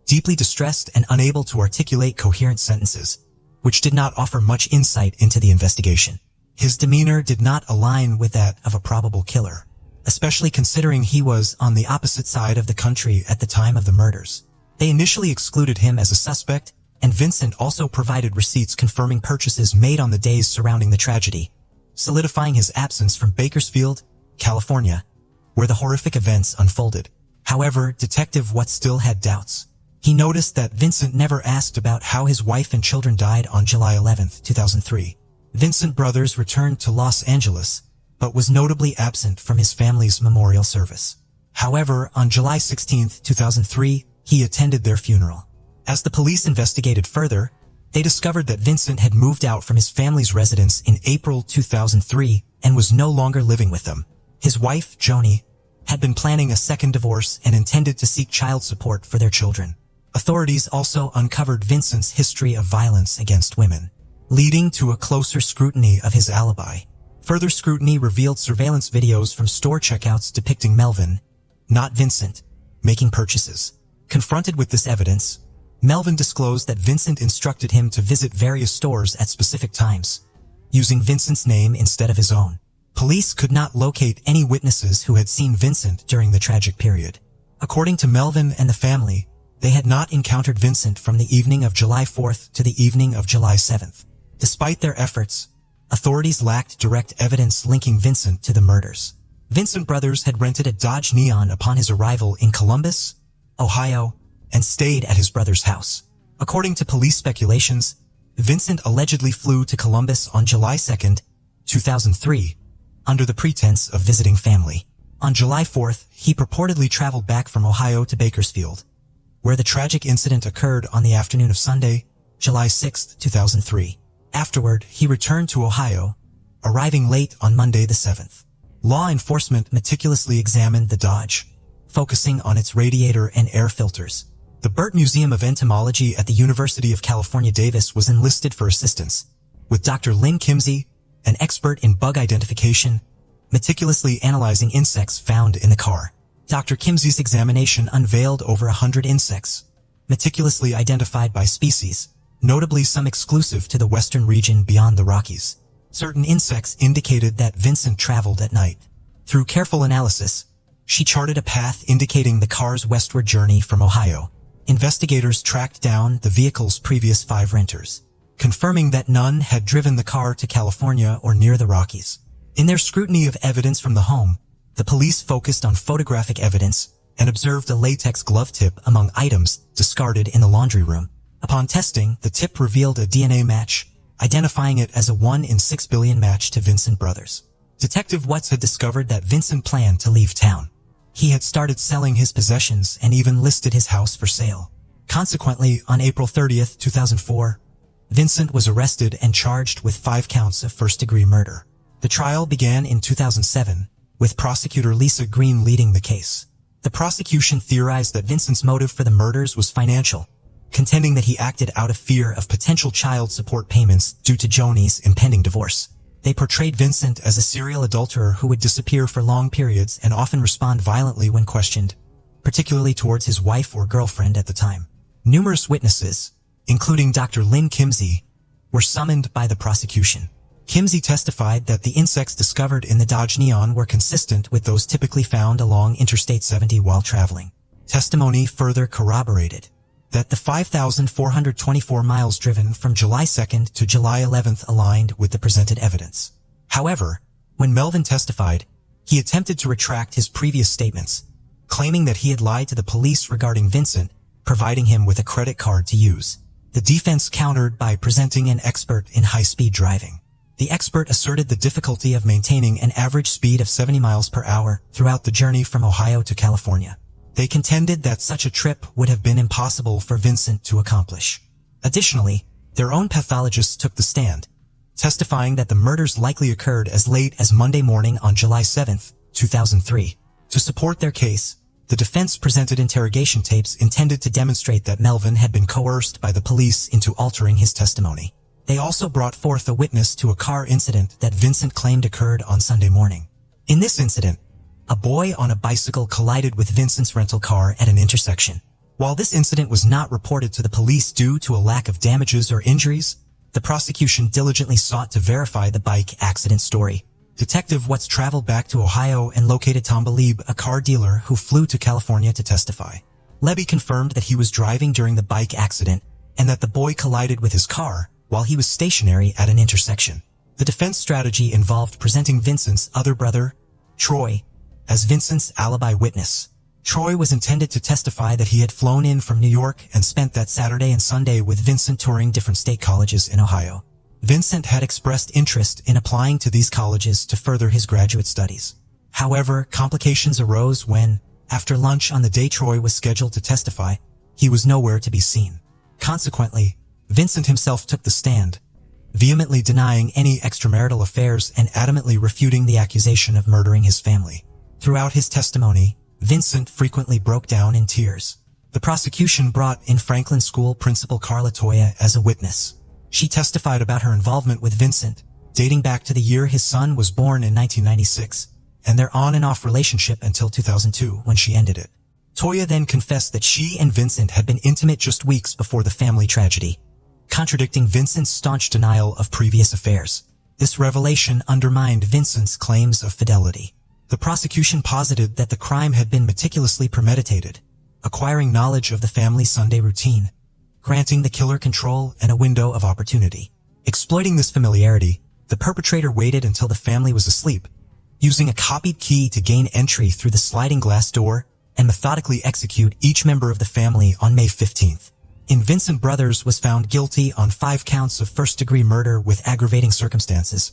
deeply distressed and unable to articulate coherent sentences, which did not offer much insight into the investigation. His demeanor did not align with that of a probable killer, especially considering he was on the opposite side of the country at the time of the murders. They initially excluded him as a suspect, and Vincent also provided receipts confirming purchases made on the days surrounding the tragedy, solidifying his absence from Bakersfield, California, where the horrific events unfolded. However, Detective Watts still had doubts. He noticed that Vincent never asked about how his wife and children died on July 11, 2003. Vincent Brothers returned to Los Angeles, but was notably absent from his family's memorial service. However, on July 16, 2003, he attended their funeral. As the police investigated further, they discovered that Vincent had moved out from his family's residence in April 2003 and was no longer living with them. His wife, Joni, had been planning a second divorce and intended to seek child support for their children. Authorities also uncovered Vincent's history of violence against women, leading to a closer scrutiny of his alibi. Further scrutiny revealed surveillance videos from store checkouts depicting Melvin, not Vincent, making purchases. Confronted with this evidence, Melvin disclosed that Vincent instructed him to visit various stores at specific times, using Vincent's name instead of his own. Police could not locate any witnesses who had seen Vincent during the tragic period. According to Melvin and the family, they had not encountered Vincent from the evening of July 4th to the evening of July 7th. Despite their efforts, authorities lacked direct evidence linking Vincent to the murders. Vincent Brothers had rented a Dodge Neon upon his arrival in Columbus, Ohio, and stayed at his brother's house. According to police speculations, Vincent allegedly flew to Columbus on July 2, 2003, under the pretense of visiting family. On July 4th, he purportedly traveled back from Ohio to Bakersfield, where the tragic incident occurred on the afternoon of Sunday, July 6, 2003. Afterward, he returned to Ohio, arriving late on Monday the 7th. Law enforcement meticulously examined the Dodge, focusing on its radiator and air filters. The Burt Museum of Entomology at the University of California, Davis was enlisted for assistance, with Dr. Lynn Kimsey, an expert in bug identification, meticulously analyzing insects found in the car. Dr. Kimsey's examination unveiled over 100 insects, meticulously identified by species, notably some exclusive to the western region beyond the Rockies. Certain insects indicated that Vincent traveled at night. Through careful analysis, she charted a path indicating the car's westward journey from Ohio. Investigators tracked down the vehicle's previous 5 renters, confirming that none had driven the car to California or near the Rockies. In their scrutiny of evidence from the home, the police focused on photographic evidence and observed a latex glove tip among items discarded in the laundry room. Upon testing, the tip revealed a DNA match, identifying it as a 1 in 6 billion match to Vincent Brothers. Detective Watts had discovered that Vincent planned to leave town. He had started selling his possessions and even listed his house for sale. Consequently, on April 30, 2004, Vincent was arrested and charged with 5 counts of first-degree murder. The trial began in 2007, with prosecutor Lisa Green leading the case. The prosecution theorized that Vincent's motive for the murders was financial, contending that he acted out of fear of potential child support payments due to Joni's impending divorce. They portrayed Vincent as a serial adulterer who would disappear for long periods and often respond violently when questioned, particularly towards his wife or girlfriend at the time. Numerous witnesses, including Dr. Lynn Kimsey, were summoned by the prosecution. Kimsey testified that the insects discovered in the Dodge Neon were consistent with those typically found along Interstate 70 while traveling. Testimony further corroborated that the 5,424 miles driven from July 2nd to July 11th aligned with the presented evidence. However, when Melvin testified, he attempted to retract his previous statements, claiming that he had lied to the police regarding Vincent providing him with a credit card to use. The defense countered by presenting an expert in high-speed driving. The expert asserted the difficulty of maintaining an average speed of 70 miles per hour throughout the journey from Ohio to California. They contended that such a trip would have been impossible for Vincent to accomplish. Additionally, their own pathologists took the stand, testifying that the murders likely occurred as late as Monday morning on July 7, 2003. To support their case, the defense presented interrogation tapes intended to demonstrate that Melvin had been coerced by the police into altering his testimony. They also brought forth a witness to a car incident that Vincent claimed occurred on Sunday morning. In this incident, a boy on a bicycle collided with Vincent's rental car at an intersection. While this incident was not reported to the police due to a lack of damages or injuries, the prosecution diligently sought to verify the bike accident story. Detective Watts traveled back to Ohio and located Tom Belieb, a car dealer who flew to California to testify. Lebby confirmed that he was driving during the bike accident and that the boy collided with his car while he was stationary at an intersection. The defense strategy involved presenting Vincent's other brother, Troy, as Vincent's alibi witness. Troy was intended to testify that he had flown in from New York and spent that Saturday and Sunday with Vincent touring different state colleges in Ohio. Vincent had expressed interest in applying to these colleges to further his graduate studies. However, complications arose when, after lunch on the day Troy was scheduled to testify, he was nowhere to be seen. Consequently, Vincent himself took the stand, vehemently denying any extramarital affairs and adamantly refuting the accusation of murdering his family. Throughout his testimony, Vincent frequently broke down in tears. The prosecution brought in Franklin School principal Carla Toya as a witness. She testified about her involvement with Vincent, dating back to the year his son was born in 1996, and their on and off relationship until 2002 when she ended it. Toya then confessed that she and Vincent had been intimate just weeks before the family tragedy, contradicting Vincent's staunch denial of previous affairs. This revelation undermined Vincent's claims of fidelity. The prosecution posited that the crime had been meticulously premeditated, acquiring knowledge of the family's Sunday routine, granting the killer control and a window of opportunity. Exploiting this familiarity, the perpetrator waited until the family was asleep, using a copied key to gain entry through the sliding glass door and methodically execute each member of the family on May 15th. Vincent Brothers was found guilty on 5 counts of first-degree murder with aggravating circumstances,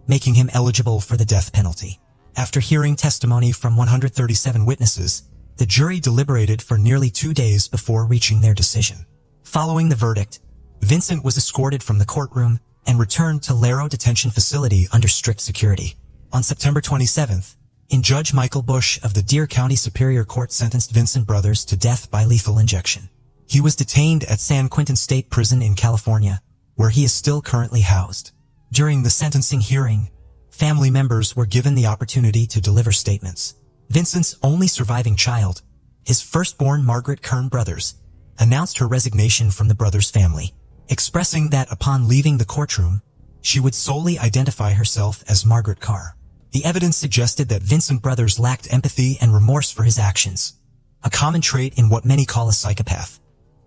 making him eligible for the death penalty. After hearing testimony from 137 witnesses, the jury deliberated for nearly 2 days before reaching their decision. Following the verdict, Vincent was escorted from the courtroom and returned to Laro Detention Facility under strict security. On September 27th, Judge Michael Bush of the Deer County Superior Court sentenced Vincent Brothers to death by lethal injection. He was detained at San Quentin State Prison in California, where he is still currently housed. During the sentencing hearing, family members were given the opportunity to deliver statements. Vincent's only surviving child, his firstborn Margaret Kern Brothers, announced her resignation from the Brothers family, expressing that upon leaving the courtroom, she would solely identify herself as Margaret Carr. The evidence suggested that Vincent Brothers lacked empathy and remorse for his actions, a common trait in what many call a psychopath.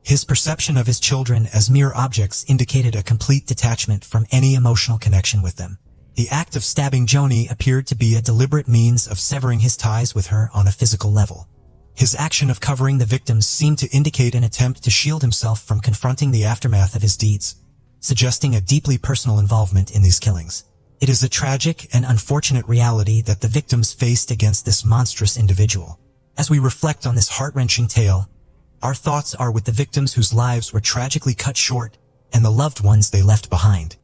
His perception of his children as mere objects indicated a complete detachment from any emotional connection with them. The act of stabbing Joni appeared to be a deliberate means of severing his ties with her on a physical level. His action of covering the victims seemed to indicate an attempt to shield himself from confronting the aftermath of his deeds, suggesting a deeply personal involvement in these killings. It is a tragic and unfortunate reality that the victims faced against this monstrous individual. As we reflect on this heart-wrenching tale, our thoughts are with the victims whose lives were tragically cut short and the loved ones they left behind.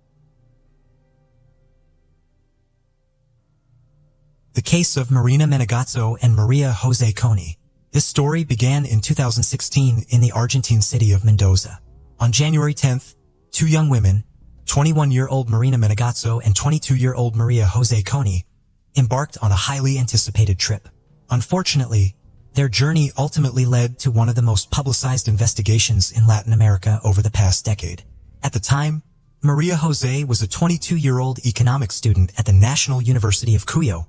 The case of Marina Menegazzo and Maria Jose Coney. This story began in 2016 in the Argentine city of Mendoza. On January 10th, 2 young women, 21-year-old Marina Menegazzo and 22-year-old Maria Jose Coney, embarked on a highly anticipated trip. Unfortunately, their journey ultimately led to one of the most publicized investigations in Latin America over the past decade. At the time, Maria Jose was a 22-year-old economics student at the National University of Cuyo,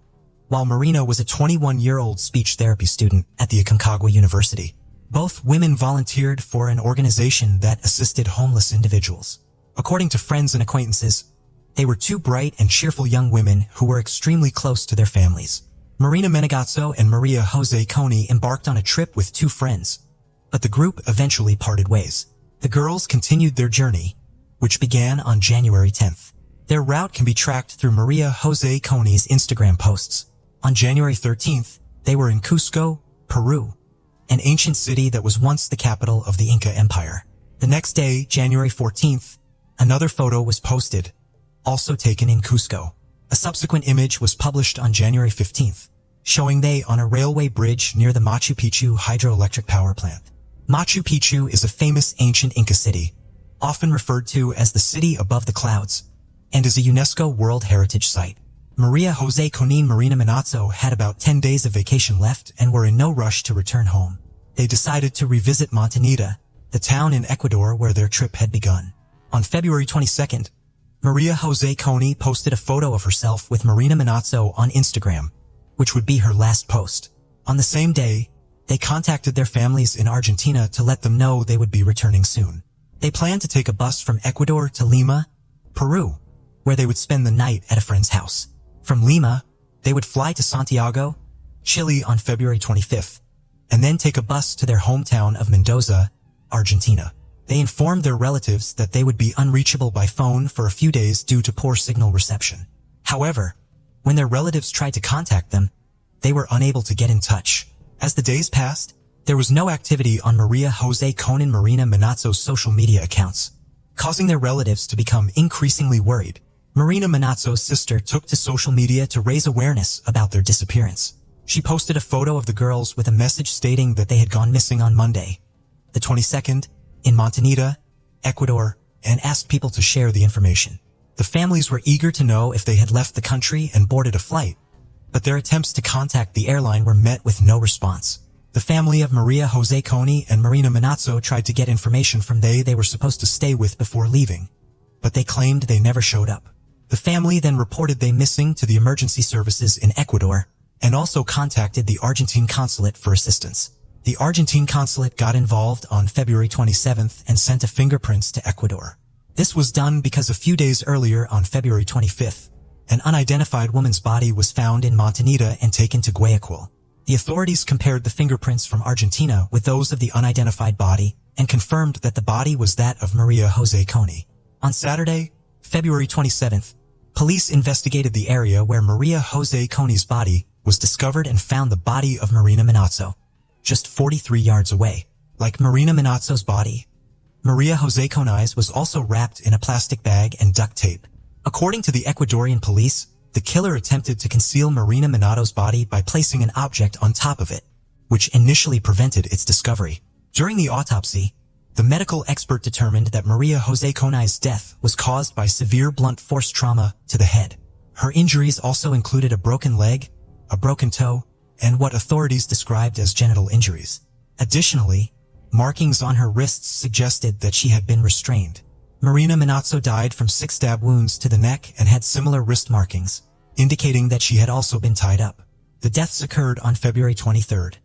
while Marina was a 21-year-old speech therapy student at the Aconcagua University. Both women volunteered for an organization that assisted homeless individuals. According to friends and acquaintances, they were 2 bright and cheerful young women who were extremely close to their families. Marina Menegazzo and Maria Jose Coney embarked on a trip with 2 friends, but the group eventually parted ways. The girls continued their journey, which began on January 10th. Their route can be tracked through Maria Jose Coni's Instagram posts. On January 13th, they were in Cusco, Peru, an ancient city that was once the capital of the Inca Empire. The next day, January 14th, another photo was posted, also taken in Cusco. A subsequent image was published on January 15th, showing they on a railway bridge near the Machu Picchu hydroelectric power plant. Machu Picchu is a famous ancient Inca city, often referred to as the city above the clouds, and is a UNESCO World Heritage Site. Maria Jose Coni and Marina Manazzo had about 10 days of vacation left and were in no rush to return home. They decided to revisit Montanita, the town in Ecuador where their trip had begun. On February 22nd, Maria Jose Coni posted a photo of herself with Marina Manazzo on Instagram, which would be her last post. On the same day, they contacted their families in Argentina to let them know they would be returning soon. They planned to take a bus from Ecuador to Lima, Peru, where they would spend the night at a friend's house. From Lima, they would fly to Santiago, Chile on February 25th, and then take a bus to their hometown of Mendoza, Argentina. They informed their relatives that they would be unreachable by phone for a few days due to poor signal reception. However, when their relatives tried to contact them, they were unable to get in touch. As the days passed, there was no activity on Maria Jose Coni and Marina Manazzo's social media accounts, causing their relatives to become increasingly worried. Marina Manazzo's sister took to social media to raise awareness about their disappearance. She posted a photo of the girls with a message stating that they had gone missing on Monday, the 22nd, in Montanita, Ecuador, and asked people to share the information. The families were eager to know if they had left the country and boarded a flight, but their attempts to contact the airline were met with no response. The family of Maria Jose Coni and Marina Manazzo tried to get information from they were supposed to stay with before leaving, but they claimed they never showed up. The family then reported they missing to the emergency services in Ecuador and also contacted the Argentine consulate for assistance. The Argentine consulate got involved on February 27th and sent a fingerprints to Ecuador. This was done because a few days earlier on February 25th, an unidentified woman's body was found in Montanita and taken to Guayaquil. The authorities compared the fingerprints from Argentina with those of the unidentified body and confirmed that the body was that of Maria Jose Coni. On Saturday, February 27th, police investigated the area where Maria Jose Coni's body was discovered and found the body of Marina Manazzo, just 43 yards away. Like Marina Manazzo's body, Maria Jose Coni's was also wrapped in a plastic bag and duct tape. According to the Ecuadorian police, the killer attempted to conceal Marina Manazzo's body by placing an object on top of it, which initially prevented its discovery. During the autopsy, the medical expert determined that Maria Jose Coni's death was caused by severe blunt force trauma to the head. Her injuries also included a broken leg, a broken toe, and what authorities described as genital injuries. Additionally, markings on her wrists suggested that she had been restrained. Marina Manazzo died from 6 stab wounds to the neck and had similar wrist markings, indicating that she had also been tied up. The deaths occurred on February 23rd.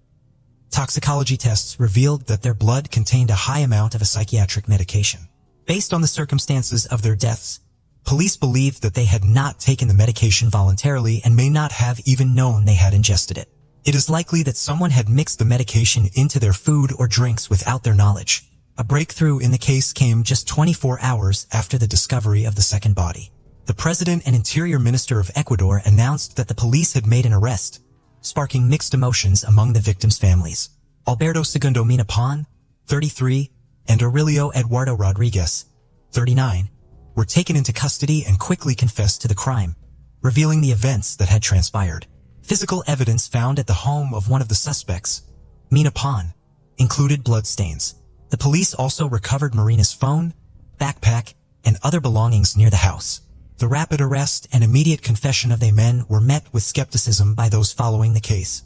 Toxicology tests revealed that their blood contained a high amount of a psychiatric medication. Based on the circumstances of their deaths, police believed that they had not taken the medication voluntarily and may not have even known they had ingested it. It is likely that someone had mixed the medication into their food or drinks without their knowledge. A breakthrough in the case came just 24 hours after the discovery of the second body. The President and Interior Minister of Ecuador announced that the police had made an arrest, sparking mixed emotions among the victims' families. Alberto Segundo Minapan, 33, and Aurelio Eduardo Rodriguez, 39, were taken into custody and quickly confessed to the crime, revealing the events that had transpired. Physical evidence found at the home of one of the suspects, Minapan, included bloodstains. The police also recovered Marina's phone, backpack, and other belongings near the house. The rapid arrest and immediate confession of the men were met with skepticism by those following the case,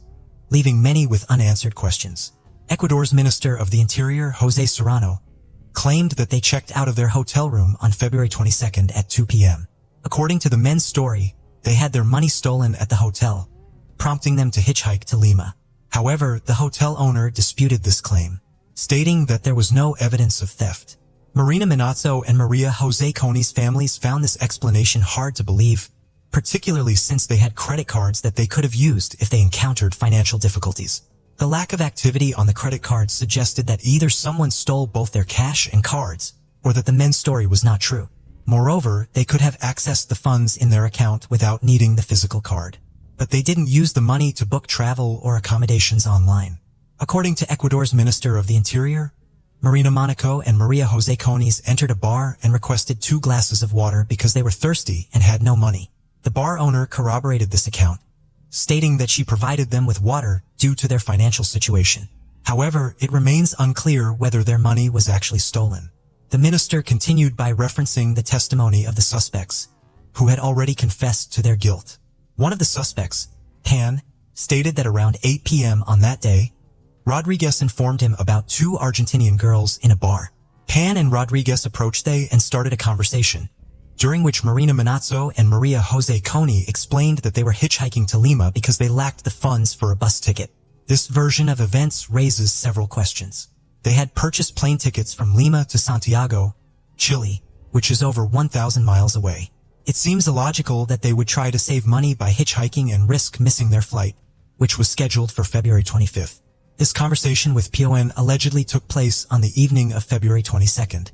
leaving many with unanswered questions. Ecuador's Minister of the Interior, Jose Serrano, claimed that they checked out of their hotel room on February 22nd at 2 p.m. According to the men's story, they had their money stolen at the hotel, prompting them to hitchhike to Lima. However, the hotel owner disputed this claim, stating that there was no evidence of theft. Marina Manazzo and Maria Jose Coni's families found this explanation hard to believe, particularly since they had credit cards that they could have used if they encountered financial difficulties. The lack of activity on the credit cards suggested that either someone stole both their cash and cards, or that the men's story was not true. Moreover, they could have accessed the funds in their account without needing the physical card. But they didn't use the money to book travel or accommodations online. According to Ecuador's Minister of the Interior, Marina Monaco and Maria Jose Conis entered a bar and requested 2 glasses of water because they were thirsty and had no money. The bar owner corroborated this account, stating that she provided them with water due to their financial situation. However, it remains unclear whether their money was actually stolen. The minister continued by referencing the testimony of the suspects, who had already confessed to their guilt. One of the suspects, Pan, stated that around 8 p.m. on that day, Rodriguez informed him about 2 Argentinian girls in a bar. Pan and Rodriguez approached they and started a conversation, during which Marina Manazzo and Maria Jose Coni explained that they were hitchhiking to Lima because they lacked the funds for a bus ticket. This version of events raises several questions. They had purchased plane tickets from Lima to Santiago, Chile, which is over 1,000 miles away. It seems illogical that they would try to save money by hitchhiking and risk missing their flight, which was scheduled for February 25th. This conversation with PON allegedly took place on the evening of February 22nd,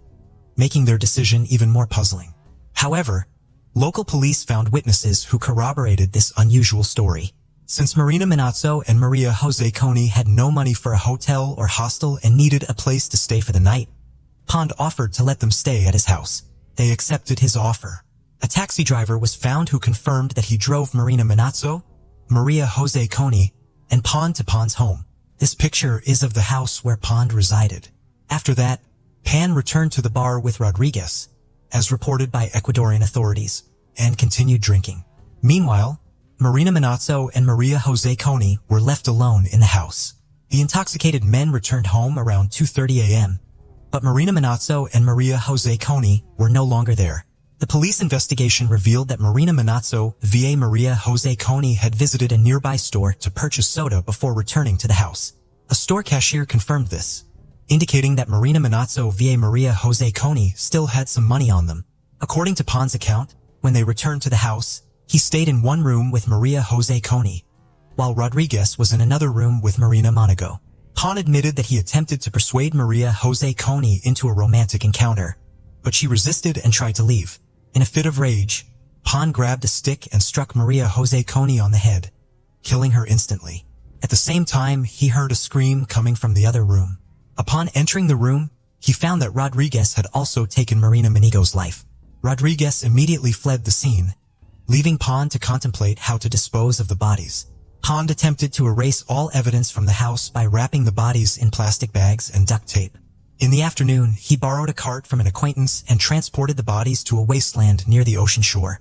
making their decision even more puzzling. However, local police found witnesses who corroborated this unusual story. Since Marina Manazzo and Maria Jose Coni had no money for a hotel or hostel and needed a place to stay for the night, Pond offered to let them stay at his house. They accepted his offer. A taxi driver was found who confirmed that he drove Marina Manazzo, Maria Jose Coni, and Pond to Pond's home. This picture is of the house where Pond resided. After that, Pan returned to the bar with Rodriguez, as reported by Ecuadorian authorities, and continued drinking. Meanwhile, Marina Manazzo and Maria Jose Coni were left alone in the house. The intoxicated men returned home around 2:30 a.m., but Marina Manazzo and Maria Jose Coni were no longer there. The police investigation revealed that Marina Manazzo via Maria Jose Coni had visited a nearby store to purchase soda before returning to the house. A store cashier confirmed this, indicating that Marina Manazzo via Maria Jose Coni still had some money on them. According to Pond's account, when they returned to the house, he stayed in one room with Maria Jose Coni, while Rodriguez was in another room with Marina Monaco. Pond admitted that he attempted to persuade Maria Jose Coni into a romantic encounter, but she resisted and tried to leave. In a fit of rage, Pond grabbed a stick and struck Maria Jose Coni on the head, killing her instantly. At the same time, he heard a scream coming from the other room. Upon entering the room, he found that Rodriguez had also taken Marina Manigo's life. Rodriguez immediately fled the scene, leaving Pond to contemplate how to dispose of the bodies. Pond attempted to erase all evidence from the house by wrapping the bodies in plastic bags and duct tape. In the afternoon, he borrowed a cart from an acquaintance and transported the bodies to a wasteland near the ocean shore,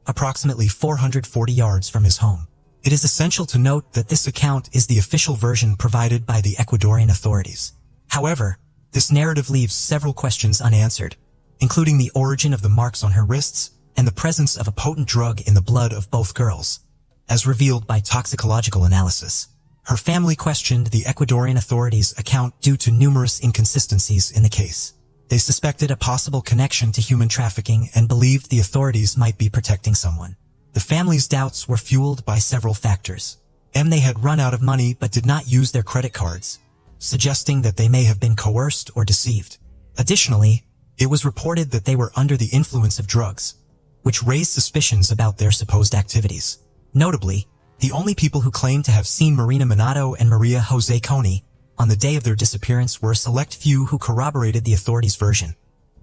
approximately 440 yards from his home. It is essential to note that this account is the official version provided by the Ecuadorian authorities. However, this narrative leaves several questions unanswered, including the origin of the marks on her wrists and the presence of a potent drug in the blood of both girls, as revealed by toxicological analysis. Her family questioned the Ecuadorian authorities' account due to numerous inconsistencies in the case. They suspected a possible connection to human trafficking and believed the authorities might be protecting someone. The family's doubts were fueled by several factors. They had run out of money but did not use their credit cards, suggesting that they may have been coerced or deceived. Additionally, it was reported that they were under the influence of drugs, which raised suspicions about their supposed activities. Notably, the only people who claimed to have seen Marina Manado and Maria Jose Coni on the day of their disappearance were a select few who corroborated the authorities' version,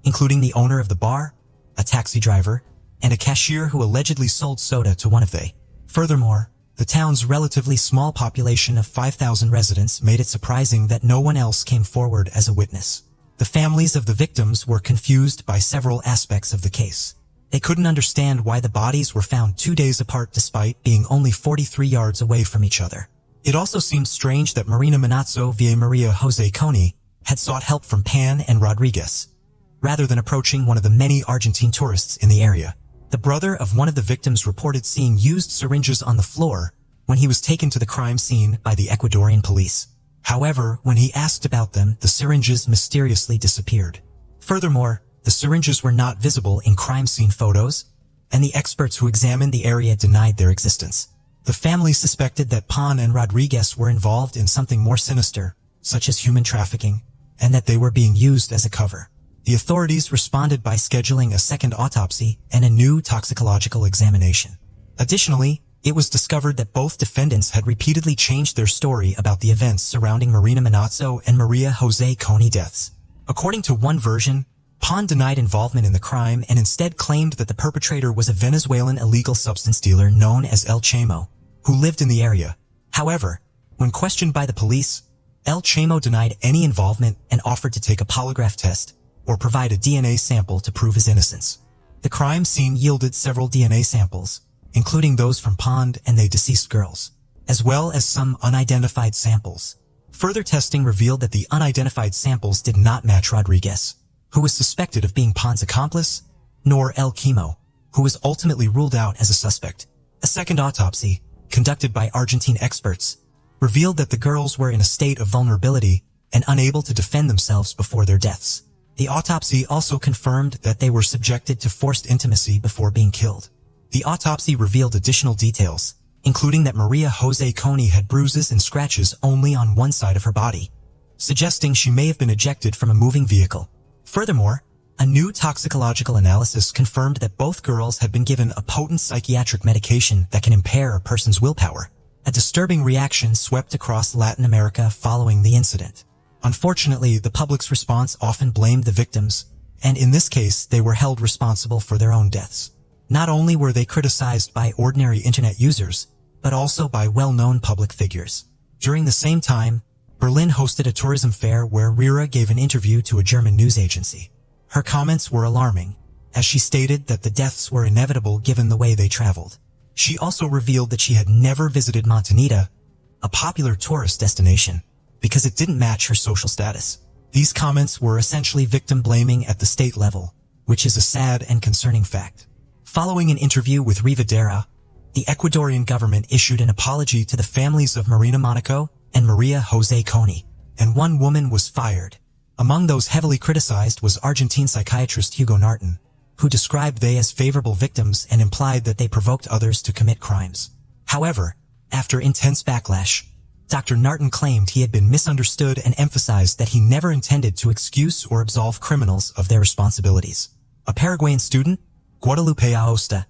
including the owner of the bar, a taxi driver, and a cashier who allegedly sold soda to one of they. Furthermore, the town's relatively small population of 5,000 residents made it surprising that no one else came forward as a witness. The families of the victims were confused by several aspects of the case. They couldn't understand why the bodies were found 2 days apart despite being only 43 yards away from each other. It also seemed strange that Marina Manazzo via Maria Jose Coni had sought help from Pan and Rodriguez, rather than approaching one of the many Argentine tourists in the area. The brother of one of the victims reported seeing used syringes on the floor when he was taken to the crime scene by the Ecuadorian police. However, when he asked about them, the syringes mysteriously disappeared. Furthermore, the syringes were not visible in crime scene photos, and the experts who examined the area denied their existence. The family suspected that Pan and Rodriguez were involved in something more sinister, such as human trafficking, and that they were being used as a cover. The authorities responded by scheduling a second autopsy and a new toxicological examination. Additionally, it was discovered that both defendants had repeatedly changed their story about the events surrounding Marina Manazzo and Maria Jose Coney deaths. According to one version, Pan denied involvement in the crime and instead claimed that the perpetrator was a Venezuelan illegal substance dealer known as El Chamo, who lived in the area. However, when questioned by the police, El Chamo denied any involvement and offered to take a polygraph test or provide a DNA sample to prove his innocence. The crime scene yielded several DNA samples, including those from Pond and the deceased girls, as well as some unidentified samples. Further testing revealed that the unidentified samples did not match Rodriguez, who was suspected of being Pond's accomplice, nor El Chamo, who was ultimately ruled out as a suspect. A second autopsy, conducted by Argentine experts, revealed that the girls were in a state of vulnerability and unable to defend themselves before their deaths. The autopsy also confirmed that they were subjected to forced intimacy before being killed. The autopsy revealed additional details, including that Maria Jose Coney had bruises and scratches only on one side of her body, suggesting she may have been ejected from a moving vehicle. Furthermore, a new toxicological analysis confirmed that both girls had been given a potent psychiatric medication that can impair a person's willpower. A disturbing reaction swept across Latin America following the incident. Unfortunately, the public's response often blamed the victims, and in this case, they were held responsible for their own deaths. Not only were they criticized by ordinary internet users, but also by well-known public figures. During the same time, Berlin hosted a tourism fair where Rira gave an interview to a German news agency. Her comments were alarming, as she stated that the deaths were inevitable given the way they traveled. She also revealed that she had never visited Montanita, a popular tourist destination, because it didn't match her social status. These comments were essentially victim blaming at the state level, which is a sad and concerning fact. Following an interview with Rivadera, the Ecuadorian government issued an apology to the families of Marina Monaco and Maria Jose Coney, and one woman was fired. Among those heavily criticized was Argentine psychiatrist Hugo Narton, who described they as favorable victims and implied that they provoked others to commit crimes. However, after intense backlash, Dr. Narton claimed he had been misunderstood and emphasized that he never intended to excuse or absolve criminals of their responsibilities. A Paraguayan student, Guadalupe Aosta,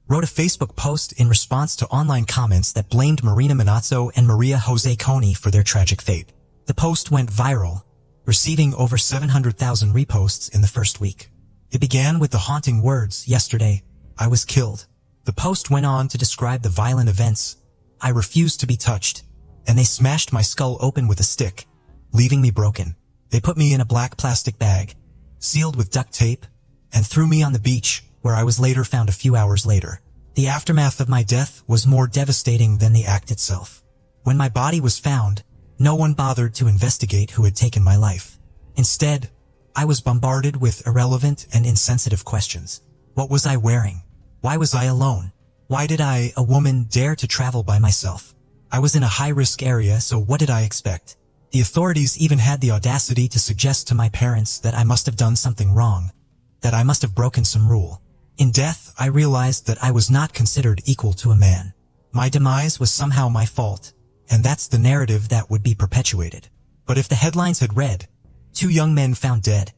wrote a Facebook post in response to online comments that blamed Marina Manazzo and Maria Jose Coney for their tragic fate. The post went viral, receiving over 700,000 reposts in the first week. It began with the haunting words, "Yesterday, I was killed." The post went on to describe the violent events. "I refused to be touched, and they smashed my skull open with a stick, leaving me broken. They put me in a black plastic bag, sealed with duct tape, and threw me on the beach, where I was later found a few hours later. The aftermath of my death was more devastating than the act itself. When my body was found, no one bothered to investigate who had taken my life. Instead, I was bombarded with irrelevant and insensitive questions. What was I wearing? Why was I alone? Why did I, a woman, dare to travel by myself? I was in a high-risk area, so what did I expect? The authorities even had the audacity to suggest to my parents that I must have done something wrong, that I must have broken some rule. In death, I realized that I was not considered equal to a man. My demise was somehow my fault, and that's the narrative that would be perpetuated. But if the headlines had read, 2 young men found dead,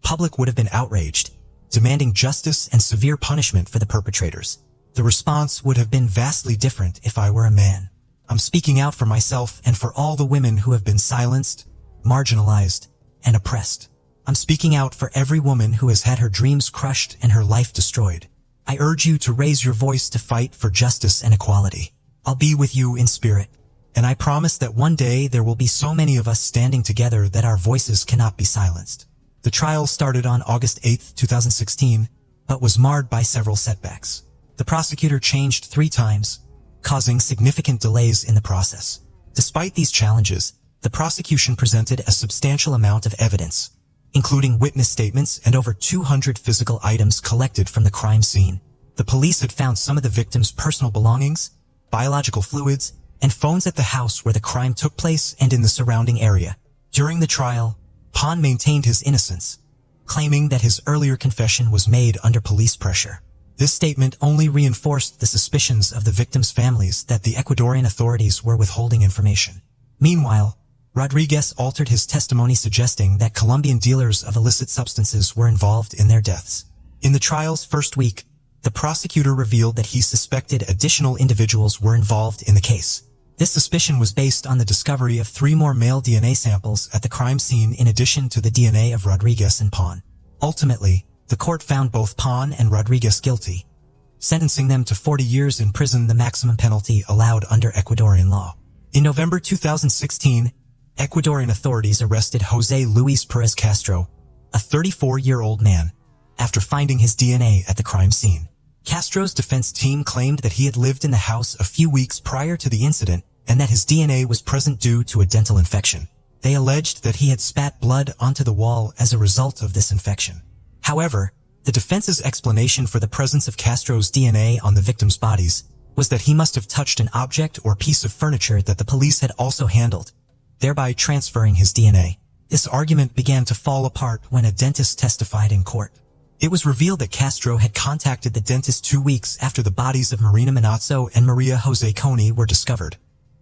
public would have been outraged, demanding justice and severe punishment for the perpetrators. The response would have been vastly different if I were a man. I'm speaking out for myself and for all the women who have been silenced, marginalized, and oppressed. I'm speaking out for every woman who has had her dreams crushed and her life destroyed. I urge you to raise your voice to fight for justice and equality. I'll be with you in spirit, and I promise that one day there will be so many of us standing together that our voices cannot be silenced." The trial started on August 8, 2016, but was marred by several setbacks. The prosecutor changed 3 times, causing significant delays in the process. Despite these challenges, the prosecution presented a substantial amount of evidence, including witness statements and over 200 physical items collected from the crime scene. The police had found some of the victims' personal belongings, biological fluids, and phones at the house where the crime took place and in the surrounding area. During the trial, Pan maintained his innocence, claiming that his earlier confession was made under police pressure. This statement only reinforced the suspicions of the victims' families that the Ecuadorian authorities were withholding information. Meanwhile, Rodriguez altered his testimony, suggesting that Colombian dealers of illicit substances were involved in their deaths. In the trial's first week, the prosecutor revealed that he suspected additional individuals were involved in the case. This suspicion was based on the discovery of 3 more male DNA samples at the crime scene in addition to the DNA of Rodriguez and Pon. Ultimately, the court found both Pon and Rodriguez guilty, sentencing them to 40 years in prison, the maximum penalty allowed under Ecuadorian law. In November 2016, Ecuadorian authorities arrested Jose Luis Perez Castro, a 34-year-old man, after finding his DNA at the crime scene. Castro's defense team claimed that he had lived in the house a few weeks prior to the incident and that his DNA was present due to a dental infection. They alleged that he had spat blood onto the wall as a result of this infection. However, the defense's explanation for the presence of Castro's DNA on the victims' bodies was that he must have touched an object or piece of furniture that the police had also handled, thereby transferring his DNA. This argument began to fall apart when a dentist testified in court. It was revealed that Castro had contacted the dentist 2 weeks after the bodies of Marina Minazzo and Maria Jose Coney were discovered,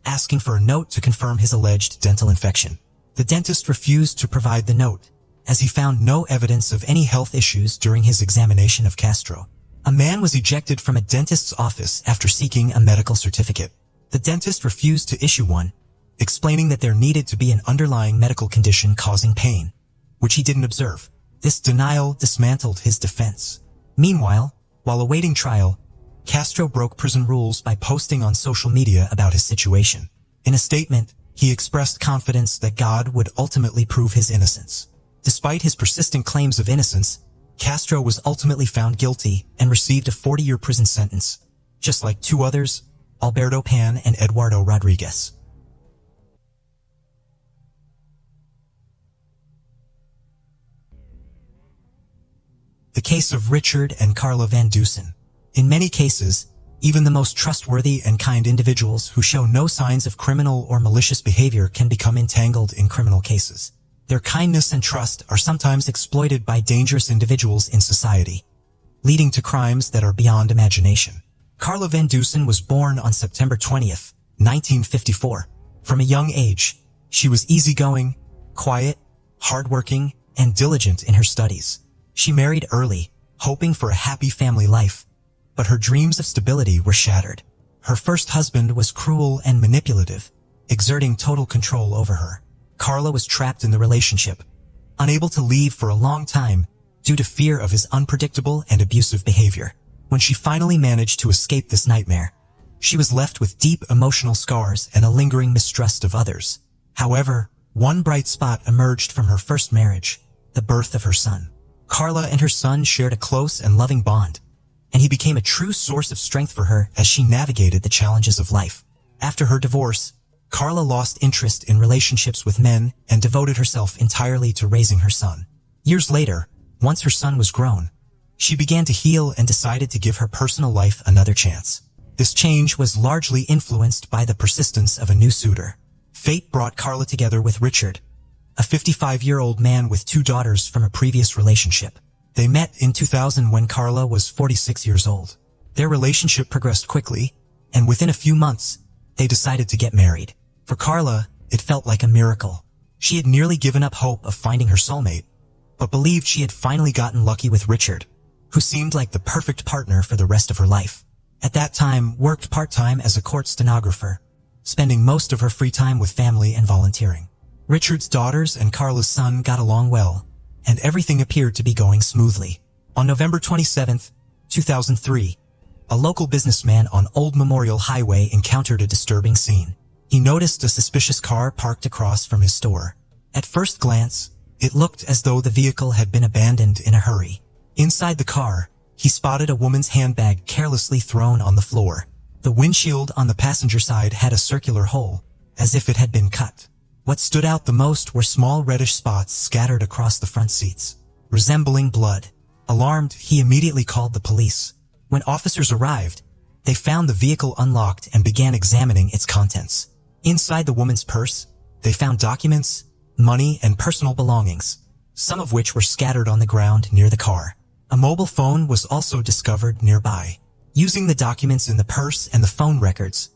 asking for a note to confirm his alleged dental infection. The dentist refused to provide the note, as he found no evidence of any health issues during his examination of Castro. A man was ejected from a dentist's office after seeking a medical certificate. The dentist refused to issue one, explaining that there needed to be an underlying medical condition causing pain, which he didn't observe. This denial dismantled his defense. Meanwhile, while awaiting trial, Castro broke prison rules by posting on social media about his situation. In a statement, he expressed confidence that God would ultimately prove his innocence. Despite his persistent claims of innocence, Castro was ultimately found guilty and received a 40-year prison sentence, just like 2 others, Alberto Pan and Eduardo Rodriguez. The case of Richard and Carla Van Dusen. In many cases, even the most trustworthy and kind individuals who show no signs of criminal or malicious behavior can become entangled in criminal cases. Their kindness and trust are sometimes exploited by dangerous individuals in society, leading to crimes that are beyond imagination. Carla Van Dusen was born on September 20th, 1954. From a young age, she was easygoing, quiet, hardworking, and diligent in her studies. She married early, hoping for a happy family life, but her dreams of stability were shattered. Her first husband was cruel and manipulative, exerting total control over her. Carla was trapped in the relationship, unable to leave for a long time due to fear of his unpredictable and abusive behavior. When she finally managed to escape this nightmare, she was left with deep emotional scars and a lingering mistrust of others. However, one bright spot emerged from her first marriage, the birth of her son. Carla and her son shared a close and loving bond, and he became a true source of strength for her as she navigated the challenges of life. After her divorce, Carla lost interest in relationships with men and devoted herself entirely to raising her son. Years later, once her son was grown, she began to heal and decided to give her personal life another chance. This change was largely influenced by the persistence of a new suitor. Fate brought Carla together with Richard, a 55-year-old man with 2 daughters from a previous relationship. They met in 2000 when Carla was 46 years old. Their relationship progressed quickly, and within a few months, they decided to get married. For Carla, it felt like a miracle. She had nearly given up hope of finding her soulmate, but believed she had finally gotten lucky with Richard, who seemed like the perfect partner for the rest of her life. At that time, worked part-time as a court stenographer, spending most of her free time with family and volunteering. Richard's daughters and Carla's son got along well, and everything appeared to be going smoothly. On November 27, 2003, a local businessman on Old Memorial Highway encountered a disturbing scene. He noticed a suspicious car parked across from his store. At first glance, it looked as though the vehicle had been abandoned in a hurry. Inside the car, he spotted a woman's handbag carelessly thrown on the floor. The windshield on the passenger side had a circular hole, as if it had been cut. What stood out the most were small reddish spots scattered across the front seats, resembling blood. Alarmed, he immediately called the police. When officers arrived, they found the vehicle unlocked and began examining its contents. Inside the woman's purse, they found documents, money, and personal belongings, some of which were scattered on the ground near the car. A mobile phone was also discovered nearby. Using the documents in the purse and the phone records,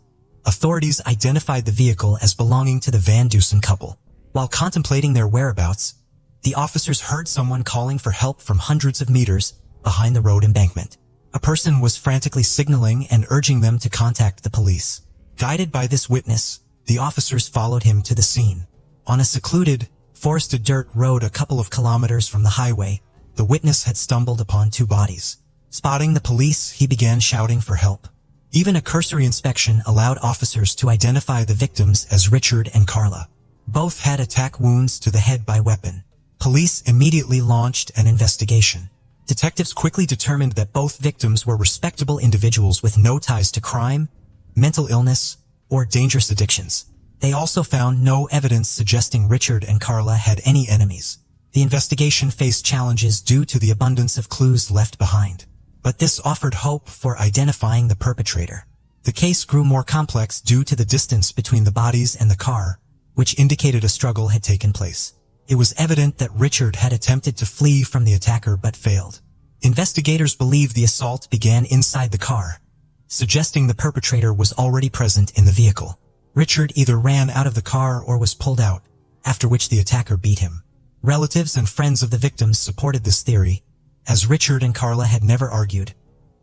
authorities identified the vehicle as belonging to the Van Dusen couple. While contemplating their whereabouts, the officers heard someone calling for help from hundreds of meters behind the road embankment. A person was frantically signaling and urging them to contact the police. Guided by this witness, the officers followed him to the scene. On a secluded, forested dirt road a couple of kilometers from the highway, the witness had stumbled upon two bodies. Spotting the police, he began shouting for help. Even a cursory inspection allowed officers to identify the victims as Richard and Carla. Both had attack wounds to the head by weapon. Police immediately launched an investigation. Detectives quickly determined that both victims were respectable individuals with no ties to crime, mental illness, or dangerous addictions. They also found no evidence suggesting Richard and Carla had any enemies. The investigation faced challenges due to the abundance of clues left behind. But this offered hope for identifying the perpetrator. The case grew more complex due to the distance between the bodies and the car, which indicated a struggle had taken place. It was evident that Richard had attempted to flee from the attacker but failed. Investigators believe the assault began inside the car, suggesting the perpetrator was already present in the vehicle. Richard either ran out of the car or was pulled out, after which the attacker beat him. Relatives and friends of the victims supported this theory, as Richard and Carla had never argued,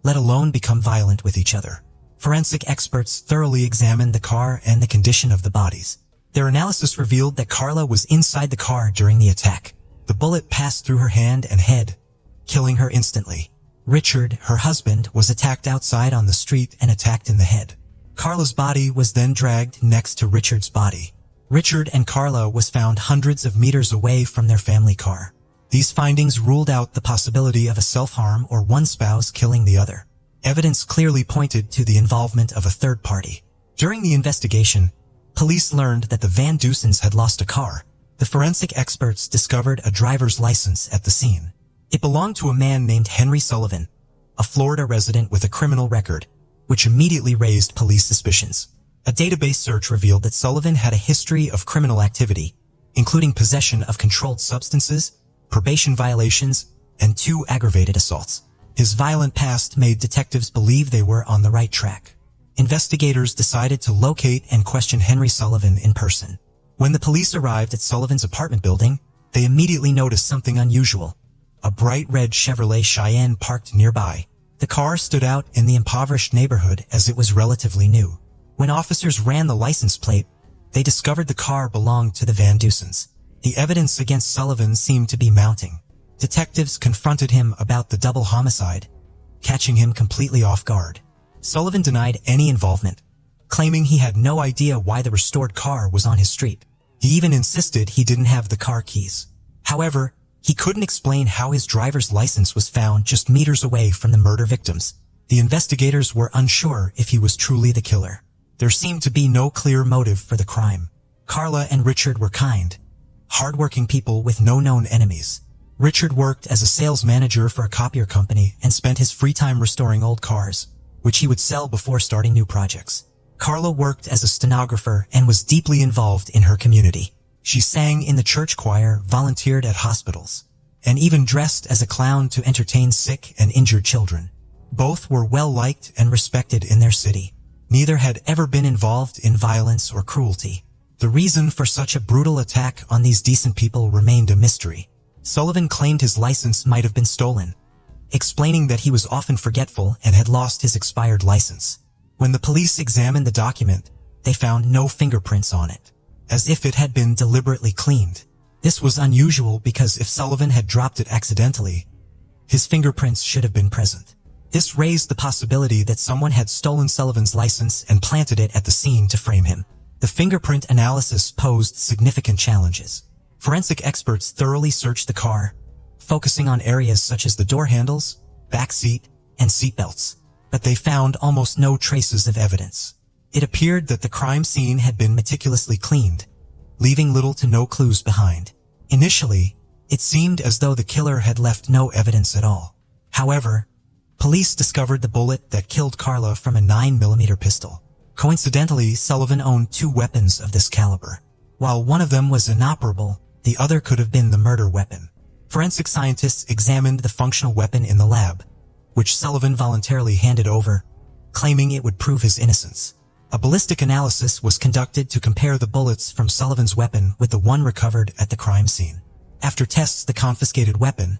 let alone become violent with each other. Forensic experts thoroughly examined the car and the condition of the bodies. Their analysis revealed that Carla was inside the car during the attack. The bullet passed through her hand and head, killing her instantly. Richard, her husband, was attacked outside on the street and attacked in the head. Carla's body was then dragged next to Richard's body. Richard and Carla was found hundreds of meters away from their family car. These findings ruled out the possibility of a self-harm or one spouse killing the other. Evidence clearly pointed to the involvement of a third party. During the investigation, police learned that the Van Dusens had lost a car. The forensic experts discovered a driver's license at the scene. It belonged to a man named Henry Sullivan, a Florida resident with a criminal record, which immediately raised police suspicions. A database search revealed that Sullivan had a history of criminal activity, including possession of controlled substances, probation violations, and 2 aggravated assaults. His violent past made detectives believe they were on the right track. Investigators decided to locate and question Henry Sullivan in person. When the police arrived at Sullivan's apartment building, they immediately noticed something unusual. A bright red Chevrolet Cheyenne parked nearby. The car stood out in the impoverished neighborhood as it was relatively new. When officers ran the license plate, they discovered the car belonged to the Van Dusens. The evidence against Sullivan seemed to be mounting. Detectives confronted him about the double homicide, catching him completely off guard. Sullivan denied any involvement, claiming he had no idea why the restored car was on his street. He even insisted he didn't have the car keys. However, he couldn't explain how his driver's license was found just meters away from the murder victims. The investigators were unsure if he was truly the killer. There seemed to be no clear motive for the crime. Carla and Richard were kind, hardworking people with no known enemies. Richard worked as a sales manager for a copier company and spent his free time restoring old cars, which he would sell before starting new projects. Carla worked as a stenographer and was deeply involved in her community. She sang in the church choir, volunteered at hospitals, and even dressed as a clown to entertain sick and injured children. Both were well-liked and respected in their city. Neither had ever been involved in violence or cruelty. The reason for such a brutal attack on these decent people remained a mystery. Sullivan claimed his license might have been stolen, explaining that he was often forgetful and had lost his expired license. When the police examined the document, they found no fingerprints on it, as if it had been deliberately cleaned. This was unusual because if Sullivan had dropped it accidentally, his fingerprints should have been present. This raised the possibility that someone had stolen Sullivan's license and planted it at the scene to frame him. The fingerprint analysis posed significant challenges. Forensic experts thoroughly searched the car, focusing on areas such as the door handles, back seat, and seat belts, but they found almost no traces of evidence. It appeared that the crime scene had been meticulously cleaned, leaving little to no clues behind. Initially, it seemed as though the killer had left no evidence at all. However, police discovered the bullet that killed Carla from a 9mm pistol. Coincidentally, Sullivan owned 2 weapons of this caliber. While one of them was inoperable, the other could have been the murder weapon. Forensic scientists examined the functional weapon in the lab, which Sullivan voluntarily handed over, claiming it would prove his innocence. A ballistic analysis was conducted to compare the bullets from Sullivan's weapon with the one recovered at the crime scene. After tests the confiscated weapon,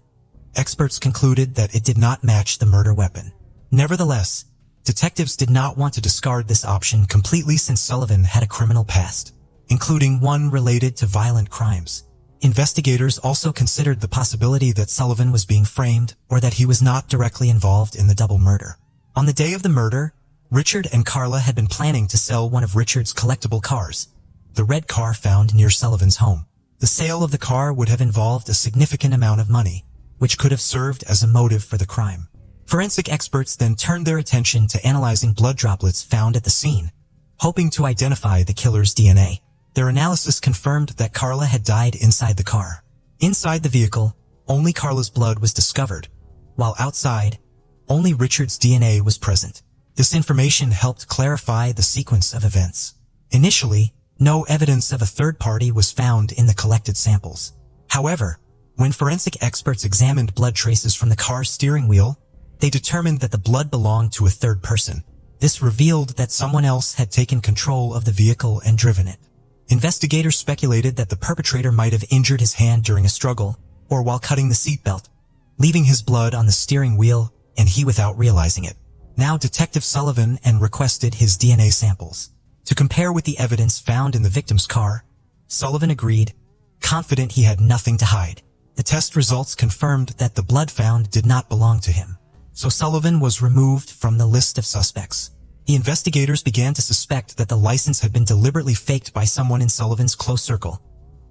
experts concluded that it did not match the murder weapon. Nevertheless, detectives did not want to discard this option completely since Sullivan had a criminal past, including one related to violent crimes. Investigators also considered the possibility that Sullivan was being framed or that he was not directly involved in the double murder. On the day of the murder, Richard and Carla had been planning to sell one of Richard's collectible cars, the red car found near Sullivan's home. The sale of the car would have involved a significant amount of money, which could have served as a motive for the crime. Forensic experts then turned their attention to analyzing blood droplets found at the scene, hoping to identify the killer's DNA. Their analysis confirmed that Carla had died inside the car. Inside the vehicle, only Carla's blood was discovered, while outside, only Richard's DNA was present. This information helped clarify the sequence of events. Initially, no evidence of a third party was found in the collected samples. However, when forensic experts examined blood traces from the car's steering wheel, they determined that the blood belonged to a third person. This revealed that someone else had taken control of the vehicle and driven it. Investigators speculated that the perpetrator might have injured his hand during a struggle or while cutting the seatbelt, leaving his blood on the steering wheel and he without realizing it. Now Detective Sullivan requested his DNA samples. To compare with the evidence found in the victim's car, Sullivan agreed, confident he had nothing to hide. The test results confirmed that the blood found did not belong to him, so Sullivan was removed from the list of suspects. The investigators began to suspect that the license had been deliberately faked by someone in Sullivan's close circle,